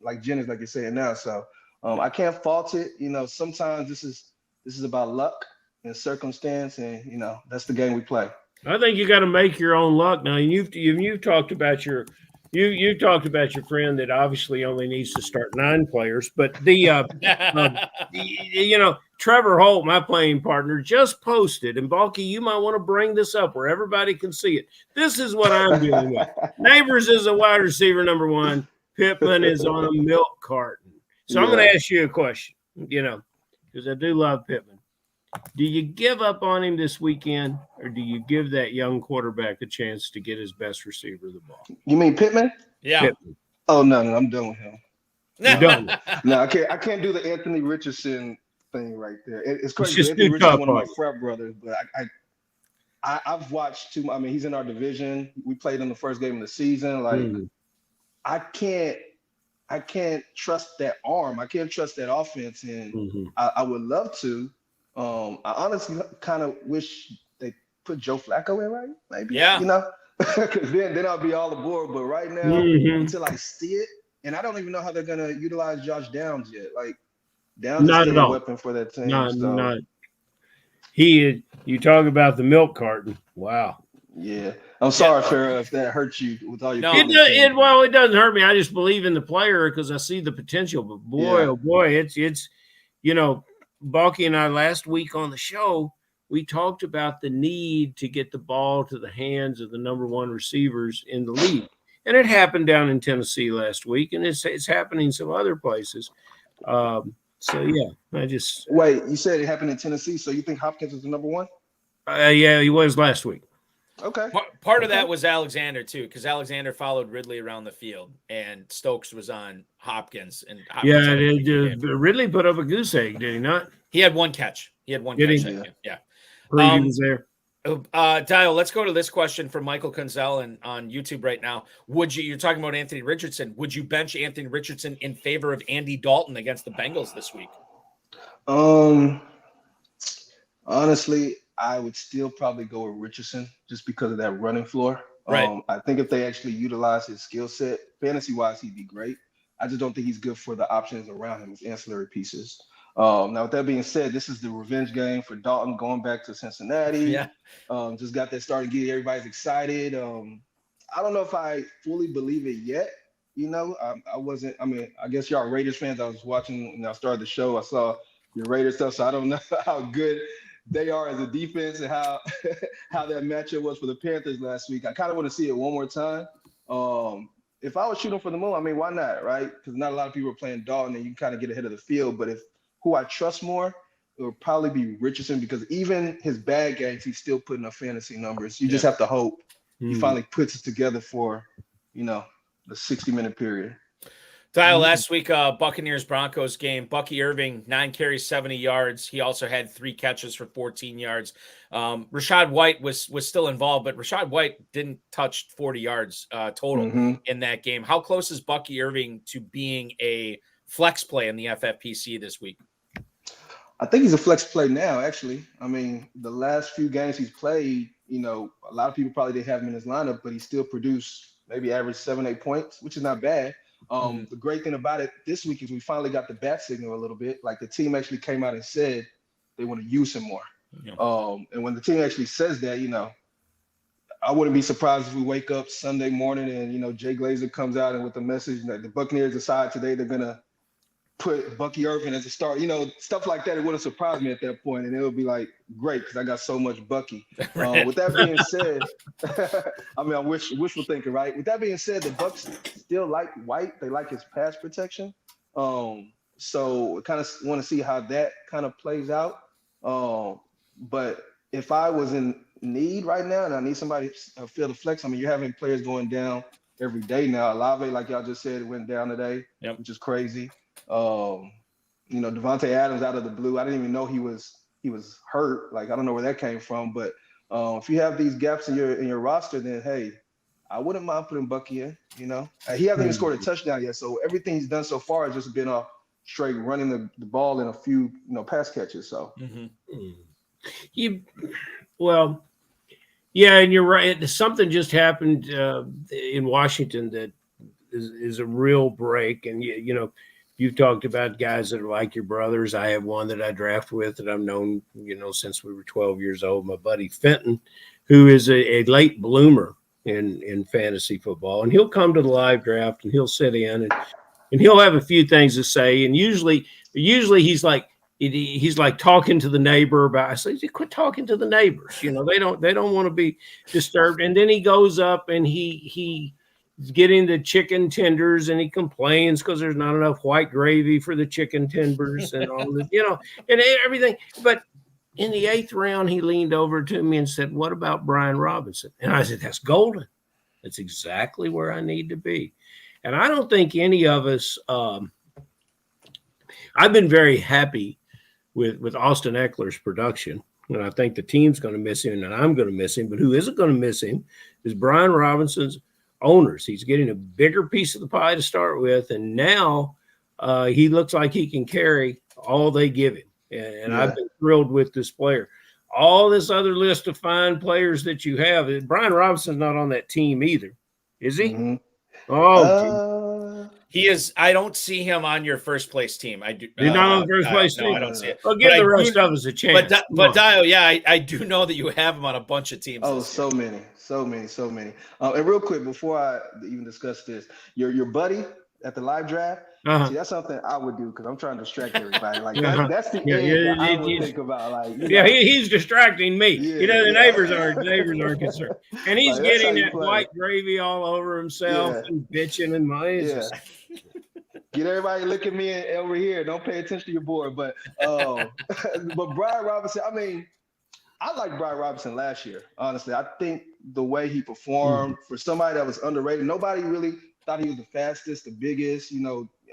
like Jennings, like you're saying now. So I can't fault it. Sometimes this is about luck and circumstance, and, that's the game we play. I think you got to make your own luck. Now you've talked about your friend that obviously only needs to start 9 players, but the Trevor Holt, my playing partner, just posted, and Balky, you might want to bring this up where everybody can see it. This is what I'm dealing with. Neighbors is a wide receiver number 1. Pittman is on a milk carton. So I'm going to ask you a question, because I do love Pittman. Do you give up on him this weekend, or do you give that young quarterback a chance to get his best receiver the ball? You mean Pittman? Yeah. Pittman. Oh no, I'm done with him. You're done. No, I can't do the Anthony Richardson thing right there. It's crazy. It's just Anthony Richardson, one of my on frat brothers, but I've watched too. I mean, he's in our division. We played in the first game of the season. Like I can't trust that arm. I can't trust that offense, and I would love to. I honestly kind of wish they put Joe Flacco in, right? Maybe, because then I'll be all aboard. But right now, until I see it, and I don't even know how they're gonna utilize Josh Downs yet. Like Downs is still a weapon for that team. Not. You talk about the milk carton. Wow. Yeah, I'm sorry, Ferrell, if that hurts you with all your. It doesn't hurt me. I just believe in the player because I see the potential. But oh boy, it's Balky and I last week on the show, we talked about the need to get the ball to the hands of the number 1 receivers in the league. And it happened down in Tennessee last week, and it's happening some other places. I just – Wait, you said it happened in Tennessee, so you think Hopkins is the number 1? Yeah, he was last week. Okay. Part of that was Alexander, too, because Alexander followed Ridley around the field, and Stokes was on Hopkins. And Ridley put up a goose egg, did he not? He had 1 catch. He Yeah. He was there. Dayo, let's go to this question from Michael Kunzel on YouTube right now. You're talking about Anthony Richardson. Would you bench Anthony Richardson in favor of Andy Dalton against the Bengals this week? Honestly, I would still probably go with Richardson just because of that running floor. Right. I think if they actually utilize his skill set, fantasy-wise, he'd be great. I just don't think he's good for the options around him, his ancillary pieces. Now, with that being said, this is the revenge game for Dalton going back to Cincinnati. Yeah. Just got that started, getting everybody's excited. I don't know if I fully believe it yet. I wasn't. I mean, I guess y'all are Raiders fans. I was watching when I started the show. I saw your Raiders stuff, so I don't know how good they are as a defense and how that matchup was for the Panthers last week. I kind of want to see it one more time. If I was shooting for the moon, I mean, why not, right? Because not a lot of people are playing Dalton, and you kind of get ahead of the field. But who I trust more, it would probably be Richardson, because even his bad games, he's still putting up fantasy numbers. You just have to hope he finally puts it together for, the 60-minute period. Dayo, last week, Buccaneers-Broncos game, Bucky Irving, 9 carries, 70 yards. He also had 3 catches for 14 yards. Rachaad White was still involved, but Rachaad White didn't touch 40 yards total in that game. How close is Bucky Irving to being a flex play in the FFPC this week? I think he's a flex play now, actually. I mean, the last few games he's played, a lot of people probably didn't have him in his lineup, but he still produced maybe average 7-8 points, which is not bad. The great thing about it this week is we finally got the bat signal a little bit. Like, the team actually came out and said they want to use him more. And when the team actually says that, I wouldn't be surprised if we wake up Sunday morning and, Jay Glazer comes out and with the message that the Buccaneers decide today they're going to put Bucky Irving as a start, stuff like that. It wouldn't surprise me at that point, and it would be like, great, because I got so much Bucky. With that being said, I mean, I'm wishful thinking, right? With that being said, the Bucs still like White. They like his pass protection. So kind of want to see how that kind of plays out. But if I was in need right now and I need somebody to fill the flex, I mean, you're having players going down every day now. Olave, like y'all just said, it went down today, which is crazy. Devontae Adams out of the blue. I didn't even know he was hurt. Like, I don't know where that came from. But if you have these gaps in your roster, then hey, I wouldn't mind putting Bucky in. He hasn't even scored a touchdown yet. So everything he's done so far has just been a straight running the ball in a few pass catches. So and you're right. Something just happened in Washington that is a real break, and you've talked about guys that are like your brothers. I have one that I draft with that I've known, since we were 12 years old, my buddy Fenton, who is a late bloomer in fantasy football. And he'll come to the live draft and he'll sit in and he'll have a few things to say. And usually he's like talking to the neighbor about, I say, quit talking to the neighbors. They don't want to be disturbed. And then he goes up and he's getting the chicken tenders and he complains because there's not enough white gravy for the chicken tenders and all this, and everything. But in the 8th round, he leaned over to me and said, "What about Brian Robinson?" And I said, "That's golden. That's exactly where I need to be." And I don't think any of us, I've been very happy with Austin Eckler's production. And I think the team's going to miss him and I'm going to miss him. But who isn't going to miss him is Brian Robinson's owners. He's getting a bigger piece of the pie to start with, and now he looks like he can carry all they give him. And I've been thrilled with this player. All this other list of fine players that you have, Brian Robinson's not on that team either, is he? He is. I don't see him on your first place team. I do. You're not on the first place team? No, I don't see it. Well, give the rest of us a chance. But Dayo, I do know that you have him on a bunch of teams. Oh, so many. And real quick, before I even discuss this, your buddy at the live draft, see, that's something I would do because I'm trying to distract everybody. Like that's the end that I would think about. Like, he's distracting me. The neighbors aren't concerned, and he's getting that white gravy all over himself and bitching and moaning. Get everybody look at me over here. Don't pay attention to your board. But Brian Robinson, I mean, I liked Brian Robinson last year. Honestly, I think the way he performed for somebody that was underrated, nobody really thought he was the fastest, the biggest.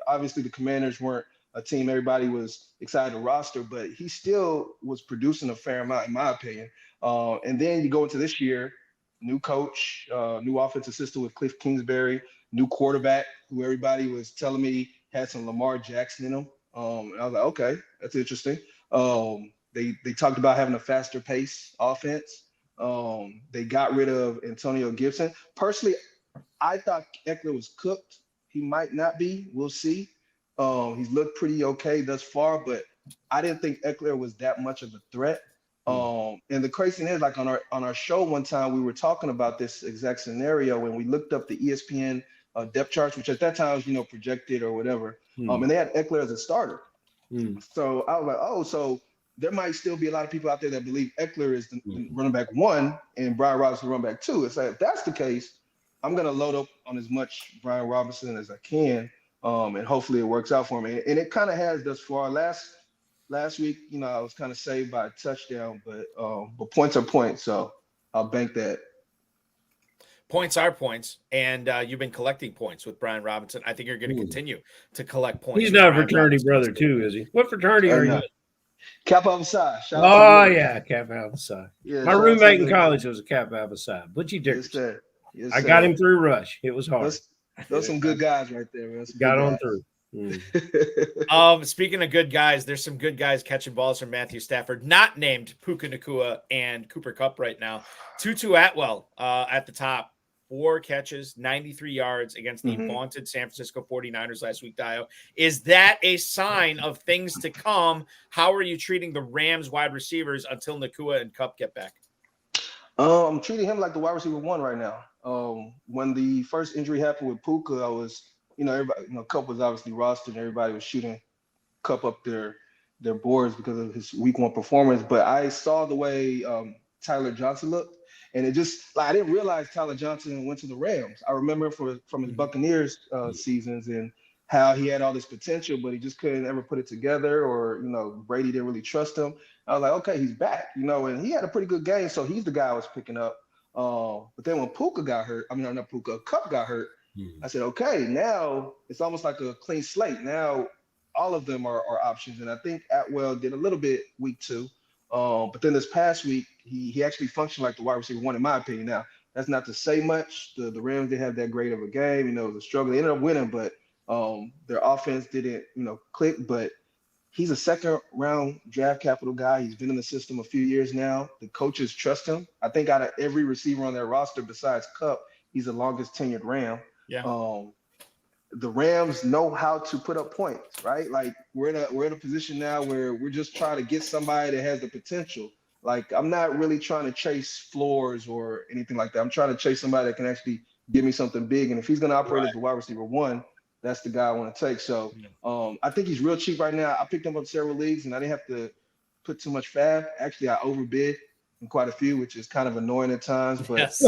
Obviously the Commanders weren't a team everybody was excited to roster, but he still was producing a fair amount, in my opinion. And then you go into this year, new coach, new offensive system with Cliff Kingsbury, new quarterback who everybody was telling me had some Lamar Jackson in him. And I was like, okay, that's interesting. They talked about having a faster pace offense. They got rid of Antonio Gibson. Personally, I thought Eckler was cooked. He might not be. We'll see. He's looked pretty okay thus far, but I didn't think Eckler was that much of a threat. And the crazy thing is, like on our show one time, we were talking about this exact scenario when we looked up the ESPN depth charts, which at that time was, projected or whatever. And they had Eckler as a starter. So I was like, oh, so there might still be a lot of people out there that believe Eckler is the running back 1 and Brian Robinson running back 2. It's like, if that's the case, I'm going to load up on as much Brian Robinson as I can, and hopefully it works out for me. And it kind of has thus far. Last last week, I was kind of saved by a touchdown, but points are points, so I'll bank that. Points are points, and you've been collecting points with Brian Robinson. I think you're going to continue to collect points. He's not a fraternity brother, too, is he? What fraternity are you in? Kappa Alpha Psi. Oh, yeah, Kappa Alpha Psi. Yeah, my roommate in college was a Kappa Alpha Psi. Butchie Dickerson. Yes, I got him through Rush. It was hard. Those some good guys right there, man. Got on through. Speaking of good guys, there's some good guys catching balls from Matthew Stafford, not named Puka Nacua and Cooper Kupp right now. Tutu Atwell at the top. 4 catches, 93 yards against the vaunted San Francisco 49ers last week, Dayo. Is that a sign of things to come? How are you treating the Rams wide receivers until Nacua and Kupp get back? I'm treating him like the wide receiver 1 right now. When the first injury happened with Puka, I was, everybody, Kupp was obviously rostered and everybody was shooting Kupp up their boards because of his week 1 performance. But I saw the way Tyler Johnson looked. And it just, I didn't realize Tyler Johnson went to the Rams. I remember from his Buccaneers seasons and how he had all this potential, but he just couldn't ever put it together, or, Brady didn't really trust him. I was like, okay, he's back, and he had a pretty good game. So he's the guy I was picking up. But then when Puka got hurt, not Puka, Kupp got hurt, I said, okay, now it's almost like a clean slate. Now all of them are options. And I think Atwell did a little bit week 2. But then this past week, he actually functioned like the wide receiver 1, in my opinion. Now, that's not to say much. The Rams didn't have that great of a game. It was a struggle. They ended up winning, but their offense didn't, click. But he's a second-round draft capital guy. He's been in the system a few years now. The coaches trust him. I think out of every receiver on their roster besides Kupp, he's the longest tenured Ram. Yeah. The Rams know how to put up points, right? Like we're in a position now where we're just trying to get somebody that has the potential. Like I'm not really trying to chase floors or anything like that. I'm trying to chase somebody that can actually give me something big. And if he's going to operate as the wide receiver 1, that's the guy I want to take. So I think he's real cheap right now. I picked him up several leagues and I didn't have to put too much fab. Actually, I overbid in quite a few, which is kind of annoying at times. But Yes.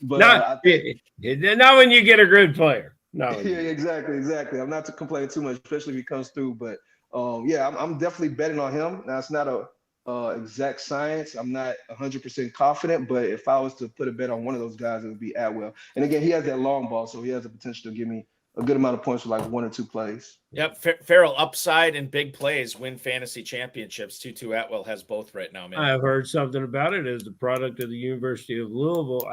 but not when you get a good player. No. Yeah, exactly. I'm not to complain too much, especially if he comes through. But I'm definitely betting on him. Now it's not a exact science. I'm not 100% confident, but if I was to put a bet on one of those guys, it would be Atwell. And again, he has that long ball, so he has the potential to give me a good amount of points for like 1 or 2 plays. Yep. Ferrell, upside and big plays win fantasy championships. Tutu Atwell has both right now, man. I've heard something about it as the product of the University of Louisville.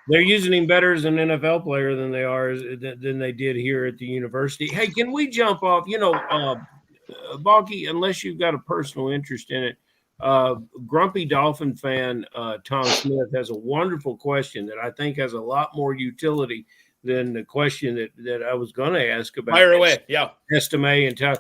They're using him better as an NFL player than they did here at the university. Hey, can we jump off? Balky, unless you've got a personal interest in it, grumpy Dolphin fan Tom Smith has a wonderful question that I think has a lot more utility than the question that I was going to ask about. Fire away, yeah. Estime and Tom.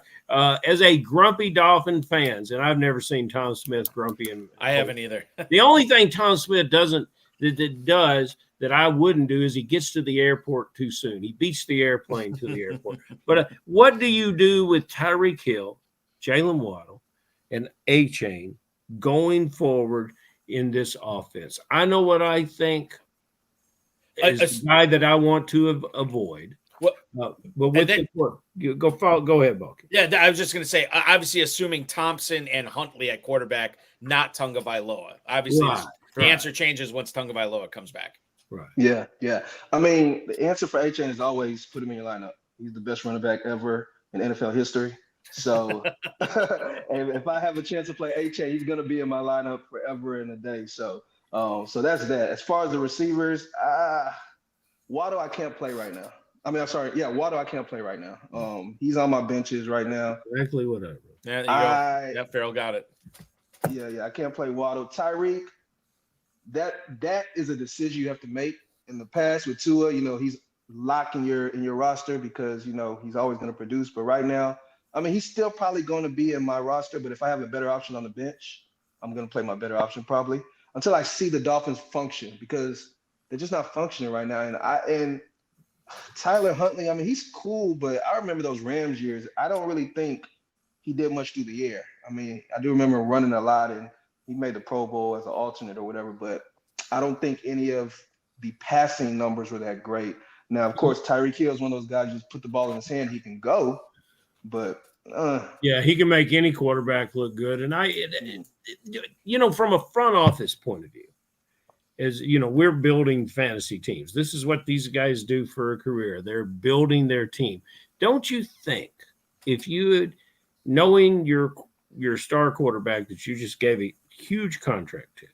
As a grumpy Dolphin fans, and I've never seen Tom Smith grumpy. I haven't either. The only thing Tom Smith does that I wouldn't do is he gets to the airport too soon. He beats the airplane to the airport. But what do you do with Tyreek Hill, Jalen Waddle, and A-Chain going forward in this offense? I know what I think is the guy that I want to avoid. But with go ahead, Balky. Yeah, I was just going to say, obviously assuming Thompson and Huntley at quarterback, not Tunga Bailoa. Obviously, the answer changes once Tunga Bailoa comes back. Right. Yeah. I mean, the answer for A-Chain is always put him in your lineup. He's the best running back ever in NFL history. So and if I have a chance to play A-Chain, he's going to be in my lineup forever and a day. So that's that. As far as the receivers, Waddle I can't play right now. Waddle I can't play right now. He's on my benches right now. Directly whatever. Yeah, there you go. Ferrell got it. Yeah, I can't play Waddle. Tyreek, that is a decision you have to make. In the past with Tua, he's locked in your roster because he's always going to produce. But right now, he's still probably going to be in my roster. But if I have a better option on the bench, I'm going to play my better option probably until I see the Dolphins function, because they're just not functioning right now. And Tyler Huntley, he's cool, but I remember those Rams years. I don't really think he did much through the air. I do remember running a lot, and he made the Pro Bowl as an alternate or whatever, but I don't think any of the passing numbers were that great. Now, of course, Tyreek Hill is one of those guys, you just put the ball in his hand, he can go, but Yeah, he can make any quarterback look good. And from a front office point of view, as you know, we're building fantasy teams. This is what these guys do for a career. They're building their team. Don't you think if you, knowing your star quarterback that you just gave a huge contract to,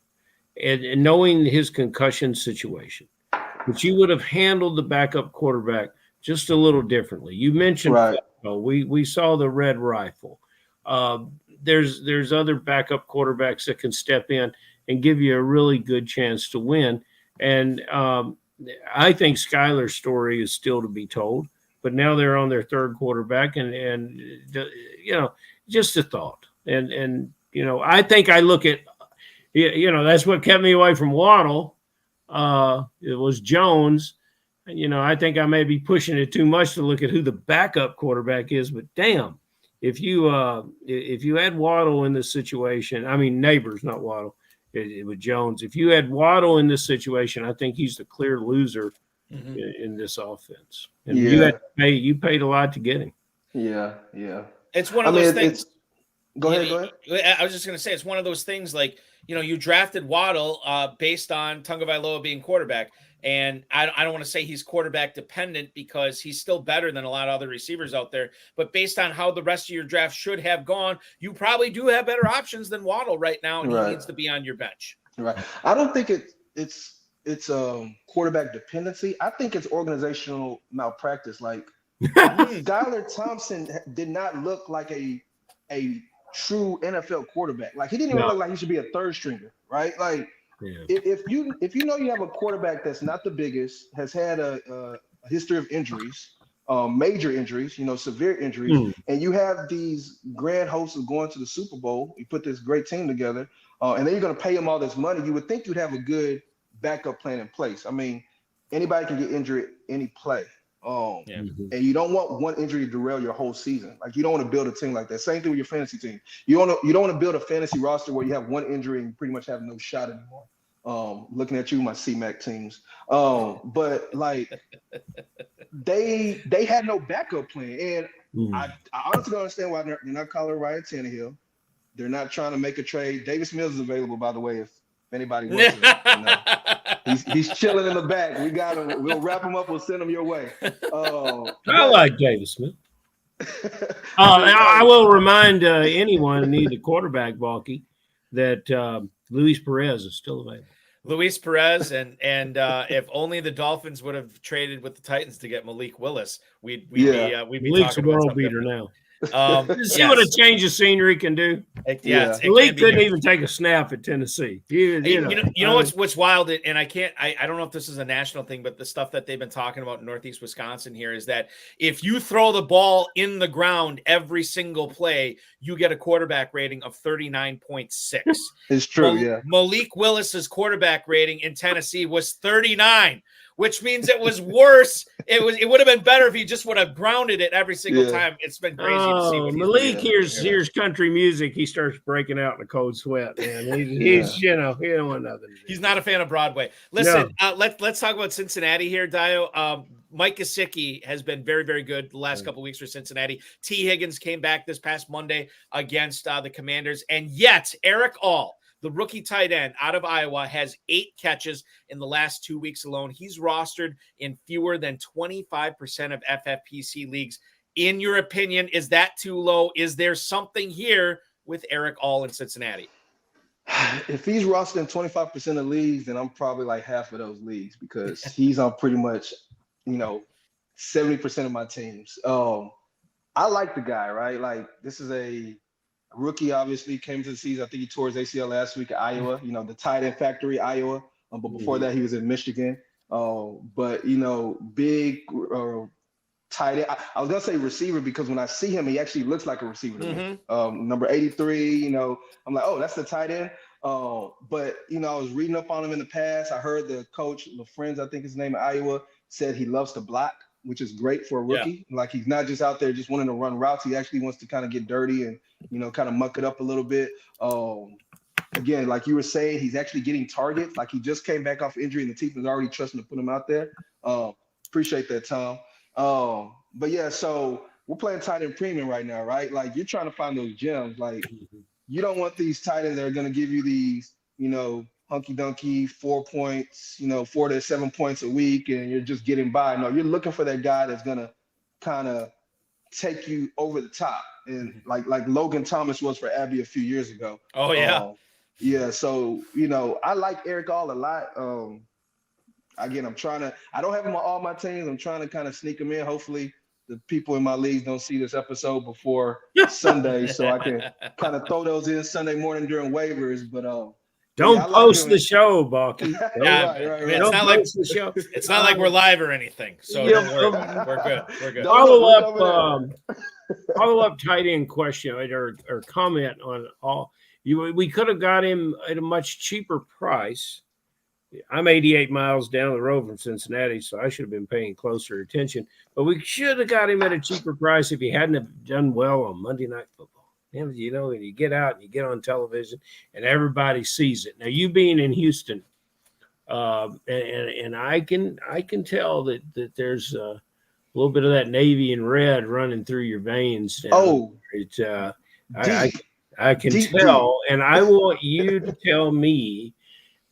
and knowing his concussion situation, that you would have handled the backup quarterback just a little differently? You mentioned Right. We saw the red rifle. There's other backup quarterbacks that can step in and give you a really good chance to win. And I think Skyler's story is still to be told, but now they're on their third quarterback, and just a thought. And I think I look at, that's what kept me away from Waddle. It was Jones. I think I may be pushing it too much to look at who the backup quarterback is, but damn, if you had Waddle in this situation, I mean Neighbors, not Waddle, it was Jones. If you had Waddle in this situation, I think he's the clear loser in this offense. And you paid a lot to get him. Yeah. It's one of those things. Go ahead. I was just going to say, it's one of those things like, you drafted Waddle based on Tagovailoa being quarterback. And I don't want to say he's quarterback dependent because he's still better than a lot of other receivers out there. But based on how the rest of your draft should have gone, you probably do have better options than Waddle right now, and he needs to be on your bench. Right. I don't think it's quarterback dependency. I think it's organizational malpractice. Like Skylar Thompson did not look like a true NFL quarterback. Like he didn't even look like he should be a third stringer, right? Like if you know you have a quarterback that's not the biggest, has had a history of injuries, major injuries, severe injuries, and you have these grand hopes of going to the Super Bowl, you put this great team together, and then you're going to pay him all this money, you would think you'd have a good backup plan in place. I mean, anybody can get injured any play. And you don't want one injury to derail your whole season. Like you don't want to build a team like that. Same thing with your fantasy team. You don't want to build a fantasy roster where you have one injury and you pretty much have no shot anymore. Looking at you, my CMAC teams. But like they had no backup plan. And I honestly don't understand why they're not calling Ryan Tannehill. They're not trying to make a trade. Davis Mills is available, by the way, if anybody wants him. He's chilling in the back. We got him. We'll wrap him up. We'll send him your way. I like Davis Smith. I will remind anyone who needs a quarterback, Balky, that Luis Perez is still available. Luis Perez, and if only the Dolphins would have traded with the Titans to get Malik Willis, we'd be Malik's talking a world about beater now. See what a change of scenery can do. Malik couldn't even take a snap at Tennessee. You know what's wild, and I don't know if this is a national thing, but the stuff that they've been talking about in Northeast Wisconsin here is that if you throw the ball in the ground every single play, you get a quarterback rating of 39.6. It's true. Malik Willis's quarterback rating in Tennessee was 39. Which means it was worse. It would have been better if he just would have grounded it every single time. It's been crazy to see. Malik hears country music. He starts breaking out in a cold sweat, man. He's he don't want nothing. He's not a fan of Broadway. Listen, let's talk about Cincinnati here, Dayo. Mike Gesicki has been very, very good the last couple of weeks for Cincinnati. T. Higgins came back this past Monday against the Commanders, and yet Eric All, the rookie tight end out of Iowa, has 8 catches in the last 2 weeks alone. He's rostered in fewer than 25% of FFPC leagues. In your opinion, is that too low? Is there something here with Eric All in Cincinnati? If he's rostered in 25% of leagues, then I'm probably like half of those leagues because he's on pretty much, 70% of my teams. I like the guy, right? Like this is a rookie, obviously came to the season. I think he tore his ACL last week at Iowa, the tight end factory, Iowa. But before that, he was in Michigan. But, big tight end. I was going to say receiver because when I see him, he actually looks like a receiver to me. Number 83, I'm like, oh, that's the tight end. But, I was reading up on him in the past. I heard the coach, LaFrenz, I think his name at Iowa, said he loves to block, which is great for a rookie. Yeah. Like he's not just out there just wanting to run routes. He actually wants to kind of get dirty and, kind of muck it up a little bit. Again, like you were saying, he's actually getting targets. Like he just came back off injury and the team is already trusting to put him out there. Appreciate that, Tom. But yeah, so we're playing tight end premium right now, right? Like you're trying to find those gems. Like you don't want these tight ends that are going to give you these, hunky dunky 4 points, 4 to 7 points a week, and you're just getting by. No, you're looking for that guy that's going to kind of take you over the top, and like Logan Thomas was for Abby a few years ago. Oh yeah. Yeah. So, I like Eric All a lot. Again, I don't have him on all my teams. I'm trying to kind of sneak him in. Hopefully the people in my leagues don't see this episode before Sunday, so I can kind of throw those in Sunday morning during waivers. But don't post the show, Balky. Right. It's not like the show. It's not like we're live or anything. So don't worry. We're good. We're good. Follow up tight end question or comment on all. We could have got him at a much cheaper price. I'm 88 miles down the road from Cincinnati, so I should have been paying closer attention. But we should have got him at a cheaper price if he hadn't have done well on Monday Night Football. And you get out and you get on television and everybody sees it. Now, you being in Houston, and I can tell that there's a little bit of that navy and red running through your veins. I can tell, and I want you to tell me.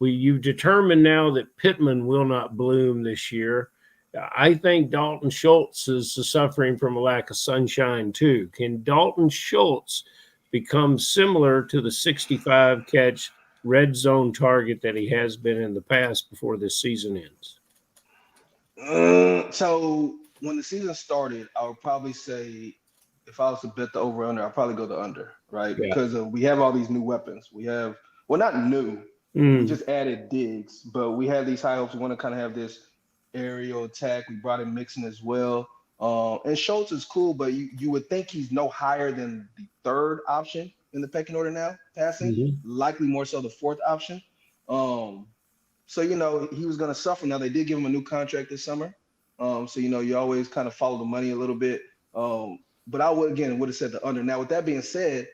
You've determined now that Pittman will not bloom this year. I think Dalton Schultz is suffering from a lack of sunshine too. Can Dalton Schultz become similar to the 65 catch red zone target that he has been in the past before this season ends? So when the season started, I would probably say if I was to bet the over under, I'd probably go the under, right? Yeah. Because we have all these new weapons. We have, well, not new. We just added Diggs, but we have these high hopes. We want to kind of have this aerial attack. We brought in Mixon as well. And Schultz is cool, but you would think he's no higher than the third option in the pecking order now, passing, likely more so the fourth option. So, he was going to suffer. Now, they did give him a new contract this summer. So, you always kind of follow the money a little bit. But I would have said the under. Now, with that being said,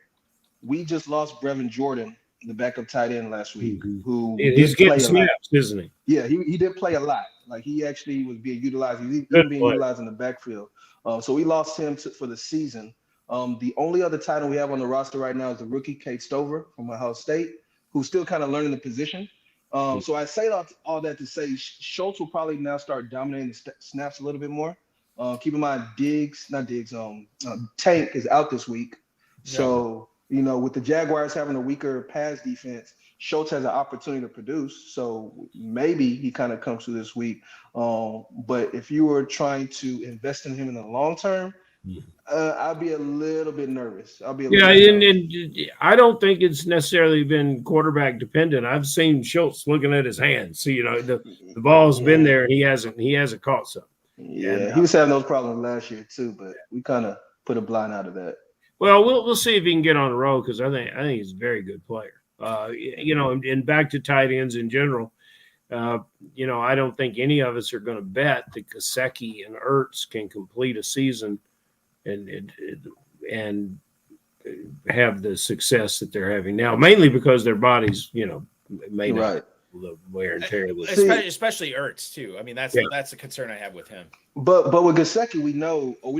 we just lost Brevin Jordan, the backup tight end last week, who he's getting snaps, isn't he? Yeah, he did play a lot. Like he actually was being utilized. He was being utilized in the backfield. So we lost him for the season. The only other tight end we have on the roster right now is the rookie Kate Stover from Ohio State, who's still kind of learning the position. So I say all that to say Schultz will probably now start dominating the snaps a little bit more. Keep in mind, Tank is out this week. So, with the Jaguars having a weaker pass defense, Schultz has an opportunity to produce. So maybe he kind of comes through this week. But if you were trying to invest in him in the long term, I'd be a little bit nervous. And I don't think it's necessarily been quarterback dependent. I've seen Schultz looking at his hands. So, the ball's been there and he hasn't caught something. Yeah, he was having those problems last year too, but we kind of put a blind out of that. Well, we'll see if he can get on the road because I think he's a very good player. And back to tight ends in general, I don't think any of us are going to bet that Gesicki and Ertz can complete a season and have the success that they're having now, mainly because their bodies, may not the wear and tear. Especially Ertz too. I mean, that's the concern I have with him. But with Gesicki, we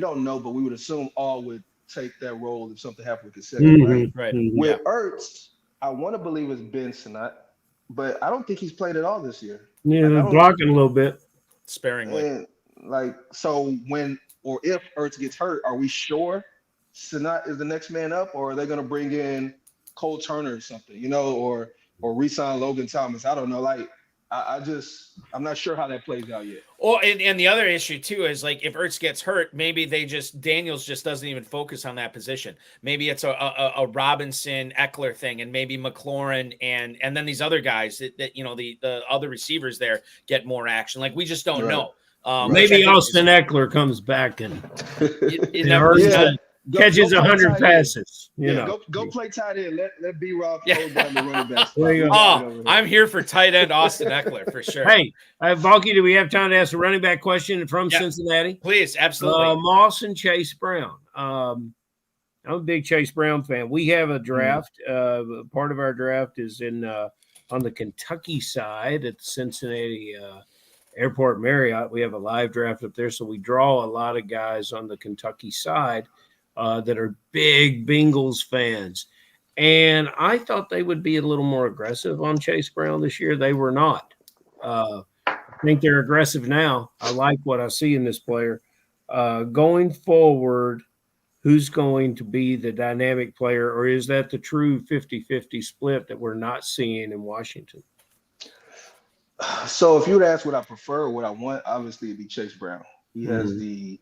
don't know, but we would assume all would take that role if something happened with Gesicki, right? With Ertz, I want to believe it's Ben Sinnott, but I don't think he's played at all this year. Yeah, blocking a little bit, sparingly. And so when or if Ertz gets hurt, are we sure Sinnott is the next man up, or are they going to bring in Cole Turner or something, or re-sign Logan Thomas? I don't know. I'm not sure how that plays out yet. Oh, and the other issue too is if Ertz gets hurt, maybe Daniels just doesn't even focus on that position. Maybe it's a Robinson Eckler thing, and maybe McLaurin and then these other guys that the other receivers there get more action. We just don't know. Maybe Austin Eckler comes back and catches 100 passes. Go play tight end. Let B-Rob hold down the running back. There you go. Oh, I'm here for tight end Austin Eckler for sure. Hey, Balky, do we have time to ask a running back question from Cincinnati? Please, absolutely. Moss and Chase Brown. I'm a big Chase Brown fan. We have a draft. Part of our draft is on the Kentucky side at the Cincinnati Airport Marriott. We have a live draft up there, so we draw a lot of guys on the Kentucky side that are big Bengals fans. And I thought they would be a little more aggressive on Chase Brown this year. They were not. I think they're aggressive now. I like what I see in this player. Going forward, who's going to be the dynamic player, or is that the true 50-50 split that we're not seeing in Washington? So if you would ask what I prefer or what I want, obviously it'd be Chase Brown. He has the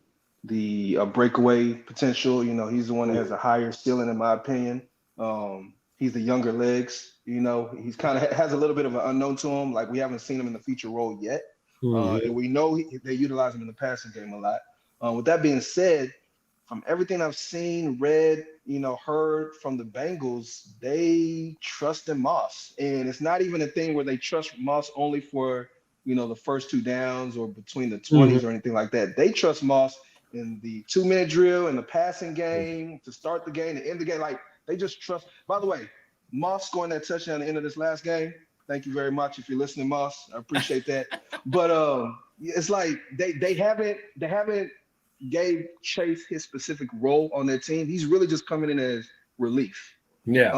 breakaway potential. He's the one that has a higher ceiling, in my opinion. He's the younger legs. He's kind of has a little bit of an unknown to him. Like, we haven't seen him in the feature role yet. And we know they utilize him in the passing game a lot. With that being said, from everything I've seen, read, heard from the Bengals, they trust in Moss. And it's not even a thing where they trust Moss only for, the first 2 downs or between the 20s or anything like that. They trust Moss in the 2-minute drill, in the passing game, to start the game, to end the game. Like, they just trust. By the way, Moss scoring that touchdown at the end of this last game. Thank you very much. If you're listening, Moss, I appreciate that. But it's like they haven't gave Chase his specific role on their team. He's really just coming in as relief. Yeah.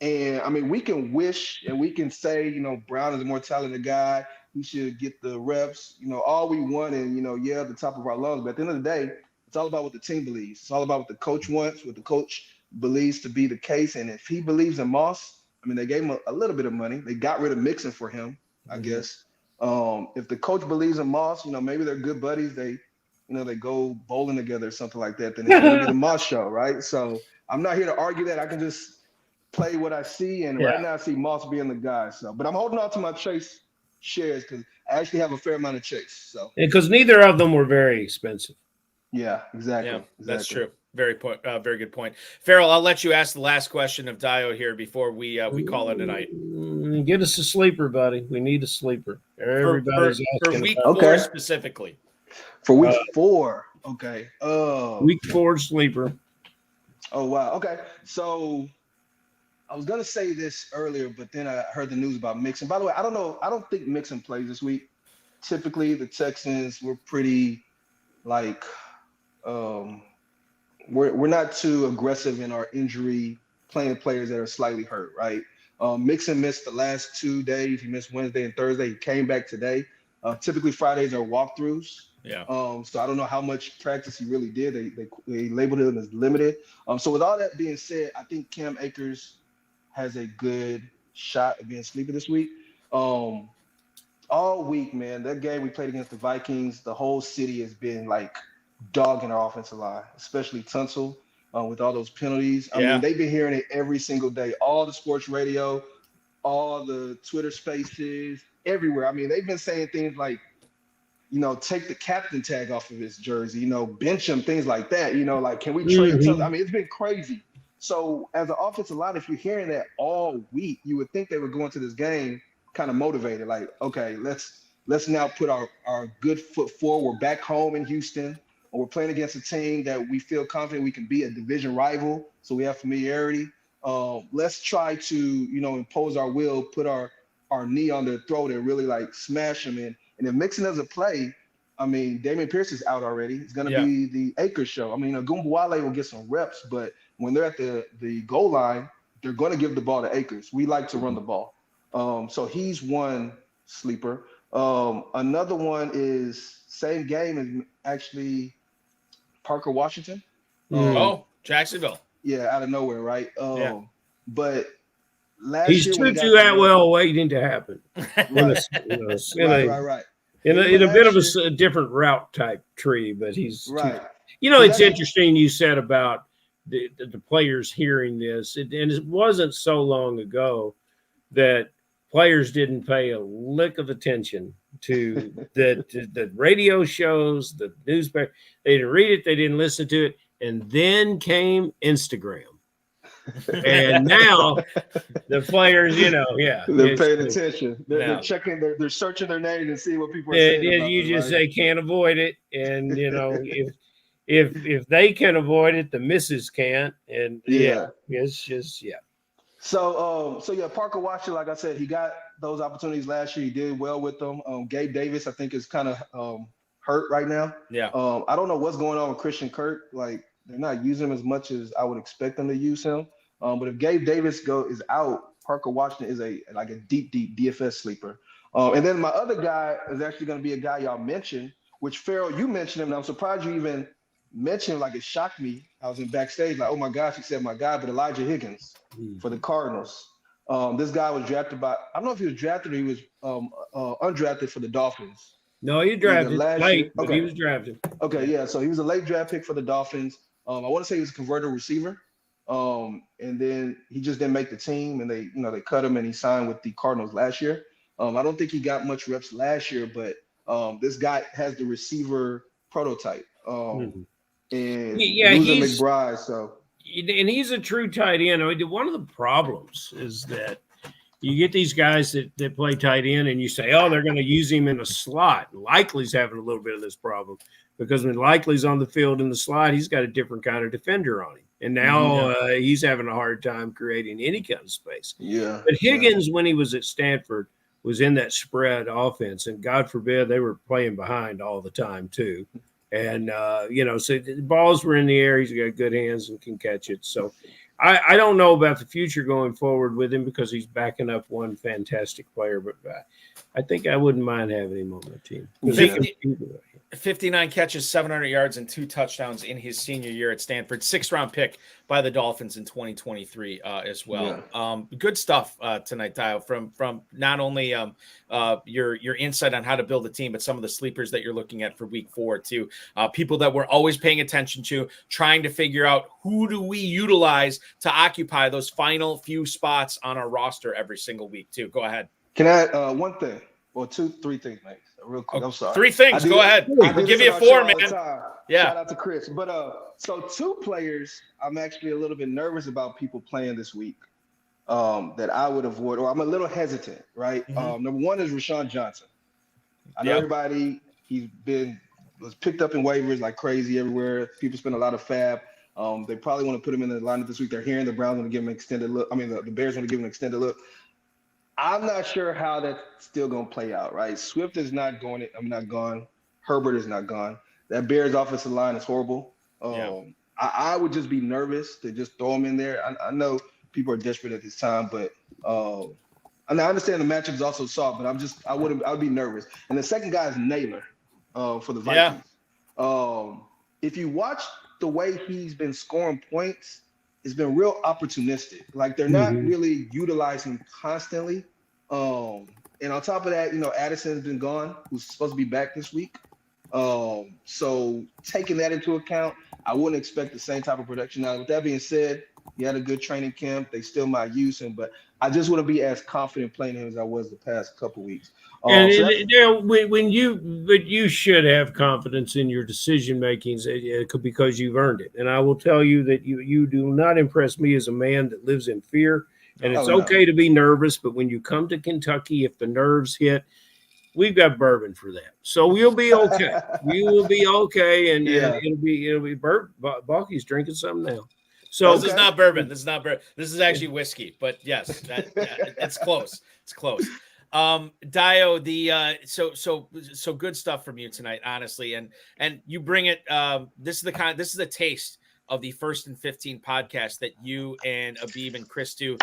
And I mean, we can wish and we can say, Brown is a more talented guy. He should get the reps, all we want, and at the top of our lungs. But at the end of the day, it's all about what the team believes. It's all about what the coach wants, what the coach believes to be the case. And if he believes in Moss, I mean, they gave him a little bit of money. They got rid of Mixon for him, I guess. If the coach believes in Moss, maybe they're good buddies. They go bowling together or something like that. Then it's going to be the Moss show, right? So I'm not here to argue that. I can just play what I see. And right now I see Moss being the guy. So, but I'm holding on to my Chase shares because I actually have a fair amount of Chase. So, because neither of them were very expensive. Yeah, exactly. Yeah, that's true. Very good point. Ferrell, I'll let you ask the last question of Dayo here before we call it a night. Get us a sleeper, buddy. We need a sleeper. Everybody's for week 4 specifically. For week 4, okay. Week 4 sleeper. Oh wow. Okay. So I was gonna say this earlier, but then I heard the news about Mixon. By the way, I don't know. I don't think Mixon plays this week. Typically, the Texans were pretty like. We're not too aggressive in our injury playing players that are slightly hurt, right? Mixon missed the last 2 days. He missed Wednesday and Thursday. He came back today. Typically Fridays are walkthroughs. Yeah. So I don't know how much practice he really did. They labeled him as limited. So with all that being said, I think Cam Akers has a good shot of being sleeper this week. All week, man, that game we played against the Vikings, the whole city has been like dogging our offensive line, especially Tunsil, with all those penalties. I mean, they've been hearing it every single day. All the sports radio, all the Twitter spaces, everywhere. I mean, they've been saying things like, take the captain tag off of his jersey, bench him, things like that. Like, can we trade Tunsil? I mean, it's been crazy. So as an offensive line, if you're hearing that all week, you would think they would go into this game kind of motivated. Like, okay, let's now put our good foot forward. We're back home in Houston. We're playing against a team that we feel confident we can be a division rival, so we have familiarity. Let's try to, impose our will, put our knee on their throat and really like smash them in. And if Mixon doesn't play, I mean, Damian Pierce is out already. It's going to be the Akers show. I mean, Gumbawale will get some reps, but when they're at the goal line, they're going to give the ball to Akers. We like to run the ball. So he's one sleeper. Another one is same game as actually Parker Washington. Jacksonville. Yeah, out of nowhere, right? But last he's year Tutu Atwell waiting to happen. Right. In a bit of a different route type tree, but he's right. It's interesting you said about the players hearing this, and it wasn't so long ago that players didn't pay a lick of attention to the radio shows, the newspaper. They didn't read it, they didn't listen to it, and then came Instagram. And now the players, they're paying attention. They're checking, they're searching their name and see what people are saying. And you just say can't avoid it, and if they can avoid it, the missus can't. And it's just So yeah, Parker Washington, like I said, he got those opportunities last year. He did well with them. Gabe Davis, I think, is kind of hurt right now. Yeah. I don't know what's going on with Christian Kirk. Like, they're not using him as much as I would expect them to use him. But if Gabe Davis is out, Parker Washington is a deep DFS sleeper. And then my other guy is actually going to be a guy y'all mentioned, which Ferrell, you mentioned him, and I'm surprised you even mentioned him. Like, it shocked me. I was in backstage, like, oh my gosh, he said my guy, but Elijah Higgins for the Cardinals. This guy was drafted by, I don't know if he was drafted or he was undrafted for the Dolphins. No, he drafted late, but okay. He was drafted. Okay, yeah. So he was a late draft pick for the Dolphins. I want to say he was a converted receiver. And then he just didn't make the team, and they cut him, and he signed with the Cardinals last year. I don't think he got much reps last year, but this guy has the receiver prototype. And he's McBride, so. And he's a true tight end. I mean, one of the problems is that you get these guys that play tight end, and you say, oh, they're going to use him in a slot. Likely's having a little bit of this problem because when Likely's on the field in the slot, he's got a different kind of defender on him. And now he's having a hard time creating any kind of space. Yeah. But Higgins, when he was at Stanford, was in that spread offense, and God forbid they were playing behind all the time too. And, so the balls were in the air. He's got good hands and can catch it. So I don't know about the future going forward with him because he's backing up one fantastic player, but I think I wouldn't mind having him on my team. 59 catches, 700 yards, and 2 touchdowns in his senior year at Stanford. 6th-round pick by the Dolphins in 2023 as well. Yeah. Good stuff tonight, Dayo, from not only your insight on how to build a team, but some of the sleepers that you're looking at for week 4 too. People that we're always paying attention to, trying to figure out who do we utilize to occupy those final few spots on our roster every single week too. Go ahead. Can I add one thing? Or 3 things, mate. Real quick. I'm sorry. 3 things. Go ahead. We'll give you 4, man. Yeah. Shout out to Chris. But so 2 players, I'm actually a little bit nervous about people playing this week that I would avoid, or I'm a little hesitant, right? Mm-hmm. Number 1 is Rashawn Johnson. I know everybody, was picked up in waivers like crazy everywhere. People spend a lot of fab. They probably want to put him in the lineup this week. They're hearing the Browns want to give him an extended look. I mean, the Bears want to give him an extended look. I'm not sure how that's still going to play out, right? Swift is not going. I'm not gone. Herbert is not gone. That Bears offensive line is horrible. I would just be nervous to just throw him in there. I know people are desperate at this time, but I understand the matchup is also soft, but I would be nervous. And the second guy is Naylor for the Vikings. If you watch the way he's been scoring points, it's been real opportunistic. Like, they're not really utilizing constantly. And on top of that, Addison's been gone, who's supposed to be back this week. So taking that into account, I wouldn't expect the same type of production. Now, with that being said, he had a good training camp. They still might use him, but I just wouldn't be as confident playing him as I was the past couple of weeks. But you should have confidence in your decision makings because you've earned it. And I will tell you that you do not impress me as a man that lives in fear. And it's okay to be nervous, but when you come to Kentucky, if the nerves hit, we've got bourbon for that. So we'll be okay. We will be okay, and it'll be Balky's drinking something now. So this is not bourbon. This is not bourbon. This is actually whiskey. But yes, it's close. It's close. Dayo, so good stuff from you tonight, honestly, and you bring it. This is a taste of the First and 15 podcast that you and Abib and Chris do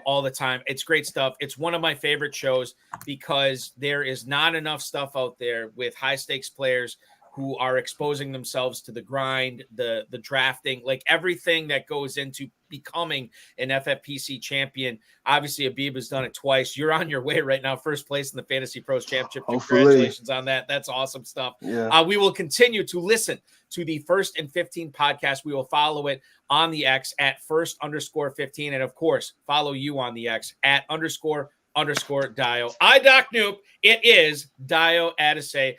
all the time. It's great stuff. It's one of my favorite shows because there is not enough stuff out there with high stakes players who are exposing themselves to the grind, the drafting, like everything that goes into becoming an FFPC champion. Obviously, Abib has done it twice. You're on your way right now, first place in the FantasyPros Championship. Congratulations on that. That's awesome stuff. Yeah. We will continue to listen to the First and 15 podcast. We will follow it on the X at @first_15. And of course, follow you on the X at __Dayo. Doc Noop. It is Dayo Adeseye.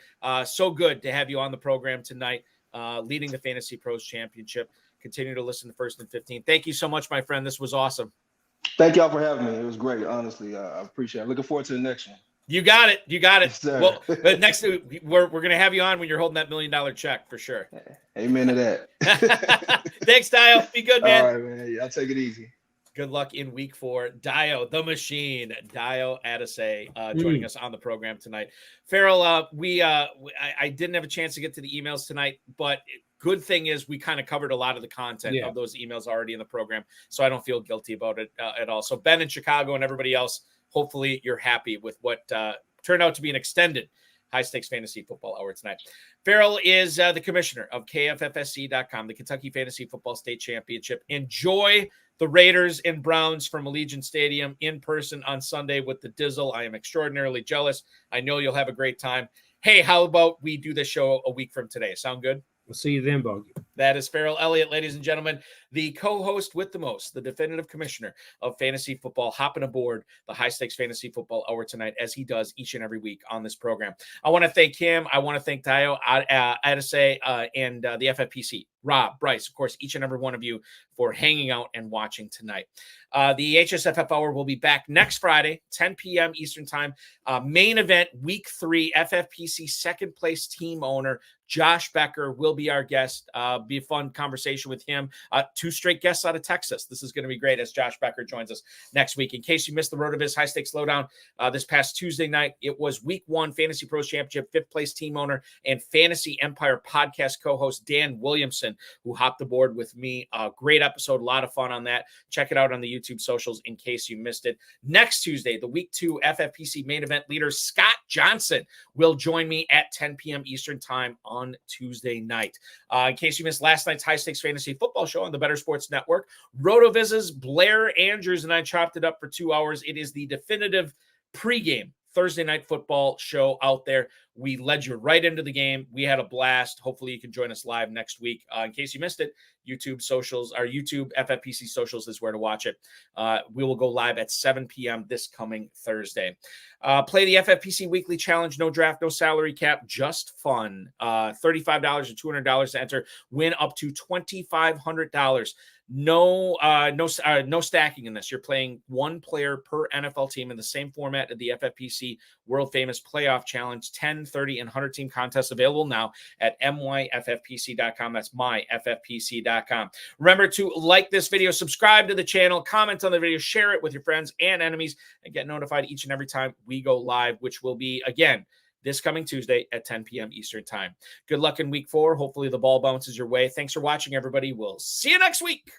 So good to have you on the program tonight, leading the FantasyPros Championship. Continue to listen to First and 15. Thank you so much, my friend. This was awesome. Thank y'all for having me. It was great, honestly. I appreciate it. Looking forward to the next one. You got it. Yes, well, but next we're going to have you on when you're holding that $1 million check for sure. Amen to that. Thanks, Dayo. Be good, man. All right, man. I'll take it easy. Good luck in week 4. Dayo, the machine, Dayo Adeseye, joining us on the program tonight. Ferrell, I didn't have a chance to get to the emails tonight, but good thing is we kind of covered a lot of the content of those emails already in the program, so I don't feel guilty about it at all. So Ben in Chicago and everybody else, hopefully you're happy with what turned out to be an extended high-stakes fantasy football hour tonight. Ferrell is the commissioner of KFFSC.com, the Kentucky Fantasy Football State Championship. Enjoy the Raiders and Browns from Allegiant Stadium in person on Sunday with the Dizzle. I am extraordinarily jealous. I know you'll have a great time. Hey, how about we do this show a week from today? Sound good? We'll see you then, Bogey. That is Ferrell Elliott, ladies and gentlemen, the co-host with the most, the definitive commissioner of fantasy football, hopping aboard the High Stakes Fantasy Football Hour tonight, as he does each and every week on this program. I want to thank him. I want to thank Dayo Adeseye and the FFPC, Rob, Bryce, of course, each and every one of you for hanging out and watching tonight. The HSFF Hour will be back next Friday, 10 p.m. Eastern Time. Main event, Week 3, FFPC second place team owner, Josh Becker will be our guest. Be a fun conversation with him. 2 straight guests out of Texas. This is going to be great as Josh Becker joins us next week. In case you missed the RotoViz High Stakes Lowdown this past Tuesday night, it was Week 1 FantasyPros Championship, 5th place team owner and Fantasy Empire podcast co-host Dan Williamson, who hopped aboard with me. Great episode, a lot of fun on that. Check it out on the YouTube socials in case you missed it. Next Tuesday, the Week 2 FFPC main event leader, Scott Johnson, will join me at 10 p.m. Eastern Time on Tuesday night. In case you missed last night's High Stakes Fantasy Football Show on the Better Sports Network, RotoViz's Blair Andrews and I chopped it up for 2 hours. It is the definitive pregame Thursday night football show out there. We led you right into the game. We had a blast. Hopefully you can join us live next week. In case you missed it, YouTube socials, our YouTube FFPC socials is where to watch it. We will go live at 7 p.m. this coming Thursday. Play the FFPC Weekly Challenge. No draft, no salary cap, just fun. $35 or $200 to enter. Win up to $2,500. No stacking in this. You're playing one player per NFL team in the same format of the FFPC World Famous Playoff Challenge. 10, 30, and 100 team contests available now at myffpc.com. That's myffpc.com. Remember to like this video, subscribe to the channel, comment on the video, share it with your friends and enemies, and get notified each and every time we go live, which will be, again, this coming Tuesday at 10 p.m. Eastern Time. Good luck in week 4. Hopefully the ball bounces your way. Thanks for watching, everybody. We'll see you next week.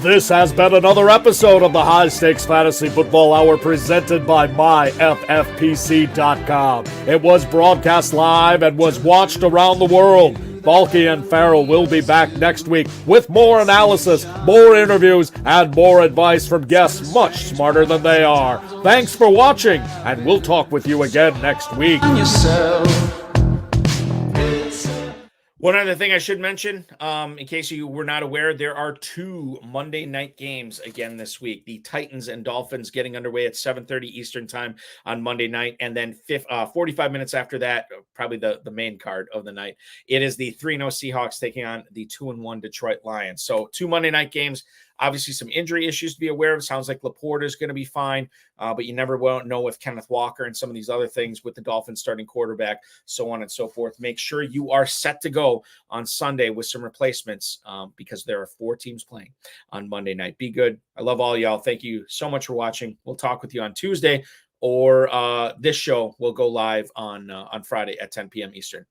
This has been another episode of the High Stakes Fantasy Football Hour presented by myffpc.com. It was broadcast live and was watched around the world. Balky and Ferrell will be back next week with more analysis, more interviews, and more advice from guests much smarter than they are. Thanks for watching, and we'll talk with you again next week. One other thing I should mention, in case you were not aware, there are 2 Monday night games again this week. The Titans and Dolphins getting underway at 7:30 Eastern Time on Monday night, and then 45 minutes after that, probably the main card of the night, it is the 3-0 Seahawks taking on the 2-1 Detroit Lions. So 2 Monday night games. Obviously, some injury issues to be aware of. Sounds like Laporte is going to be fine, but you never will know with Kenneth Walker and some of these other things with the Dolphins starting quarterback, so on and so forth. Make sure you are set to go on Sunday with some replacements because there are 4 teams playing on Monday night. Be good. I love all y'all. Thank you so much for watching. We'll talk with you on Tuesday, or this show will go live on Friday at 10 p.m. Eastern.